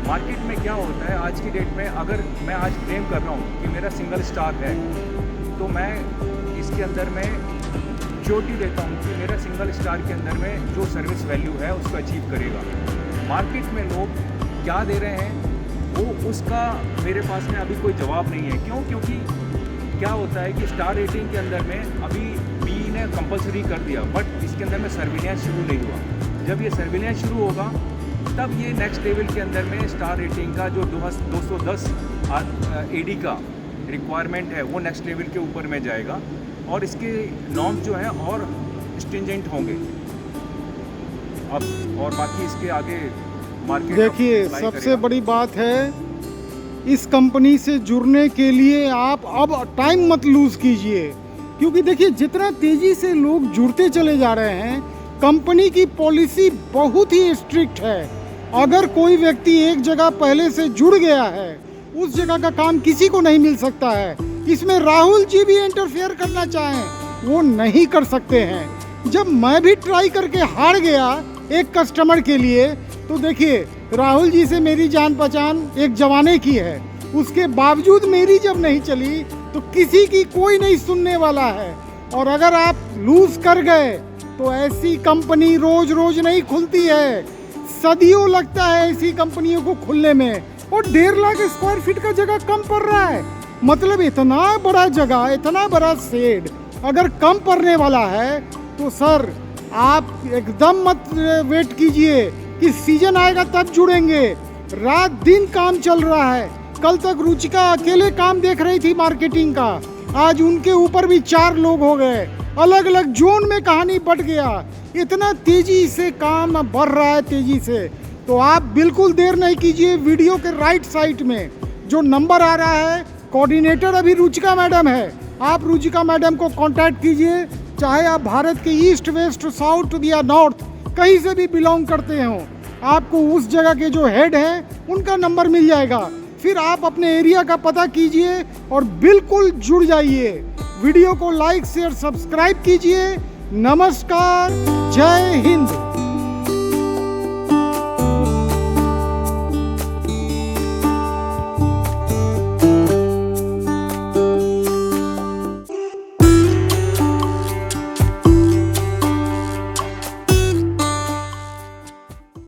मार्केट में क्या होता है आज की डेट में, अगर मैं आज क्लेम कर रहा हूँ कि मेरा सिंगल स्टार है तो मैं इसके अंदर में श्योरिटी देता हूँ कि मेरा सिंगल स्टार के अंदर में जो सर्विस वैल्यू है उसको अचीव करेगा। मार्केट में लोग क्या दे रहे हैं वो उसका मेरे पास में अभी कोई जवाब नहीं है। क्यों? क्योंकि क्या होता है कि स्टार रेटिंग के अंदर में अभी BE ने कंपलसरी कर दिया, बट इसके अंदर में सर्विलेंस शुरू नहीं हुआ। जब ये सर्विलेंस शुरू होगा तब ये नेक्स्ट लेवल के अंदर में स्टार रेटिंग का जो 210 AD का रिक्वायरमेंट है वो नेक्स्ट लेवल के ऊपर में जाएगा, और इसके नॉर्म जो हैं और स्ट्रिंजेंट होंगे अब। और बाकी इसके आगे मार्केट देखिए सबसे बड़ी बात है, इस कंपनी से जुड़ने के लिए आप अब टाइम मत लूज़ कीजिए, क्योंकि देखिए जितना तेज़ी से लोग जुड़ते चले जा रहे हैं, कंपनी की पॉलिसी बहुत ही स्ट्रिक्ट है। अगर कोई व्यक्ति एक जगह पहले से जुड़ गया है उस जगह का काम किसी को नहीं मिल सकता है। इसमें राहुल जी भी इंटरफेयर करना चाहें वो नहीं कर सकते हैं। जब मैं भी ट्राई करके हार गया एक कस्टमर के लिए, तो देखिए राहुल जी से मेरी जान पहचान एक जमाने की है, उसके बावजूद मेरी जब नहीं चली तो किसी की कोई नहीं सुनने वाला है। और अगर आप लूज कर गए तो ऐसी कंपनी रोज रोज नहीं खुलती है, सदियों लगता है ऐसी कंपनियों को खुलने में। और 1.5 लाख स्क्वायर फीट का जगह कम पड़ रहा है, मतलब इतना बड़ा जगह, इतना बड़ा शेड अगर कम पड़ने वाला है तो सर आप एकदम मत वेट कीजिए कि सीजन आएगा तब जुड़ेंगे। रात दिन काम चल रहा है। कल तक रुचिका अकेले काम देख रही थी मार्केटिंग का, आज उनके ऊपर भी 4 लोग हो गए, अलग अलग जोन में कहानी बढ़ गया। इतना तेजी से काम बढ़ रहा है, तेजी से। तो आप बिल्कुल देर नहीं कीजिए, वीडियो के राइट साइड में जो नंबर आ रहा है, कोऑर्डिनेटर अभी रुचिका मैडम है, आप रुचिका मैडम को कांटेक्ट कीजिए। चाहे आप भारत के ईस्ट वेस्ट साउथ या नॉर्थ कहीं से भी बिलोंग करते हो, आपको उस जगह के जो हेड हैं उनका नंबर मिल जाएगा। फिर आप अपने एरिया का पता कीजिए और बिल्कुल जुड़ जाइए। वीडियो को लाइक शेयर सब्सक्राइब कीजिए। नमस्कार, जय हिंद।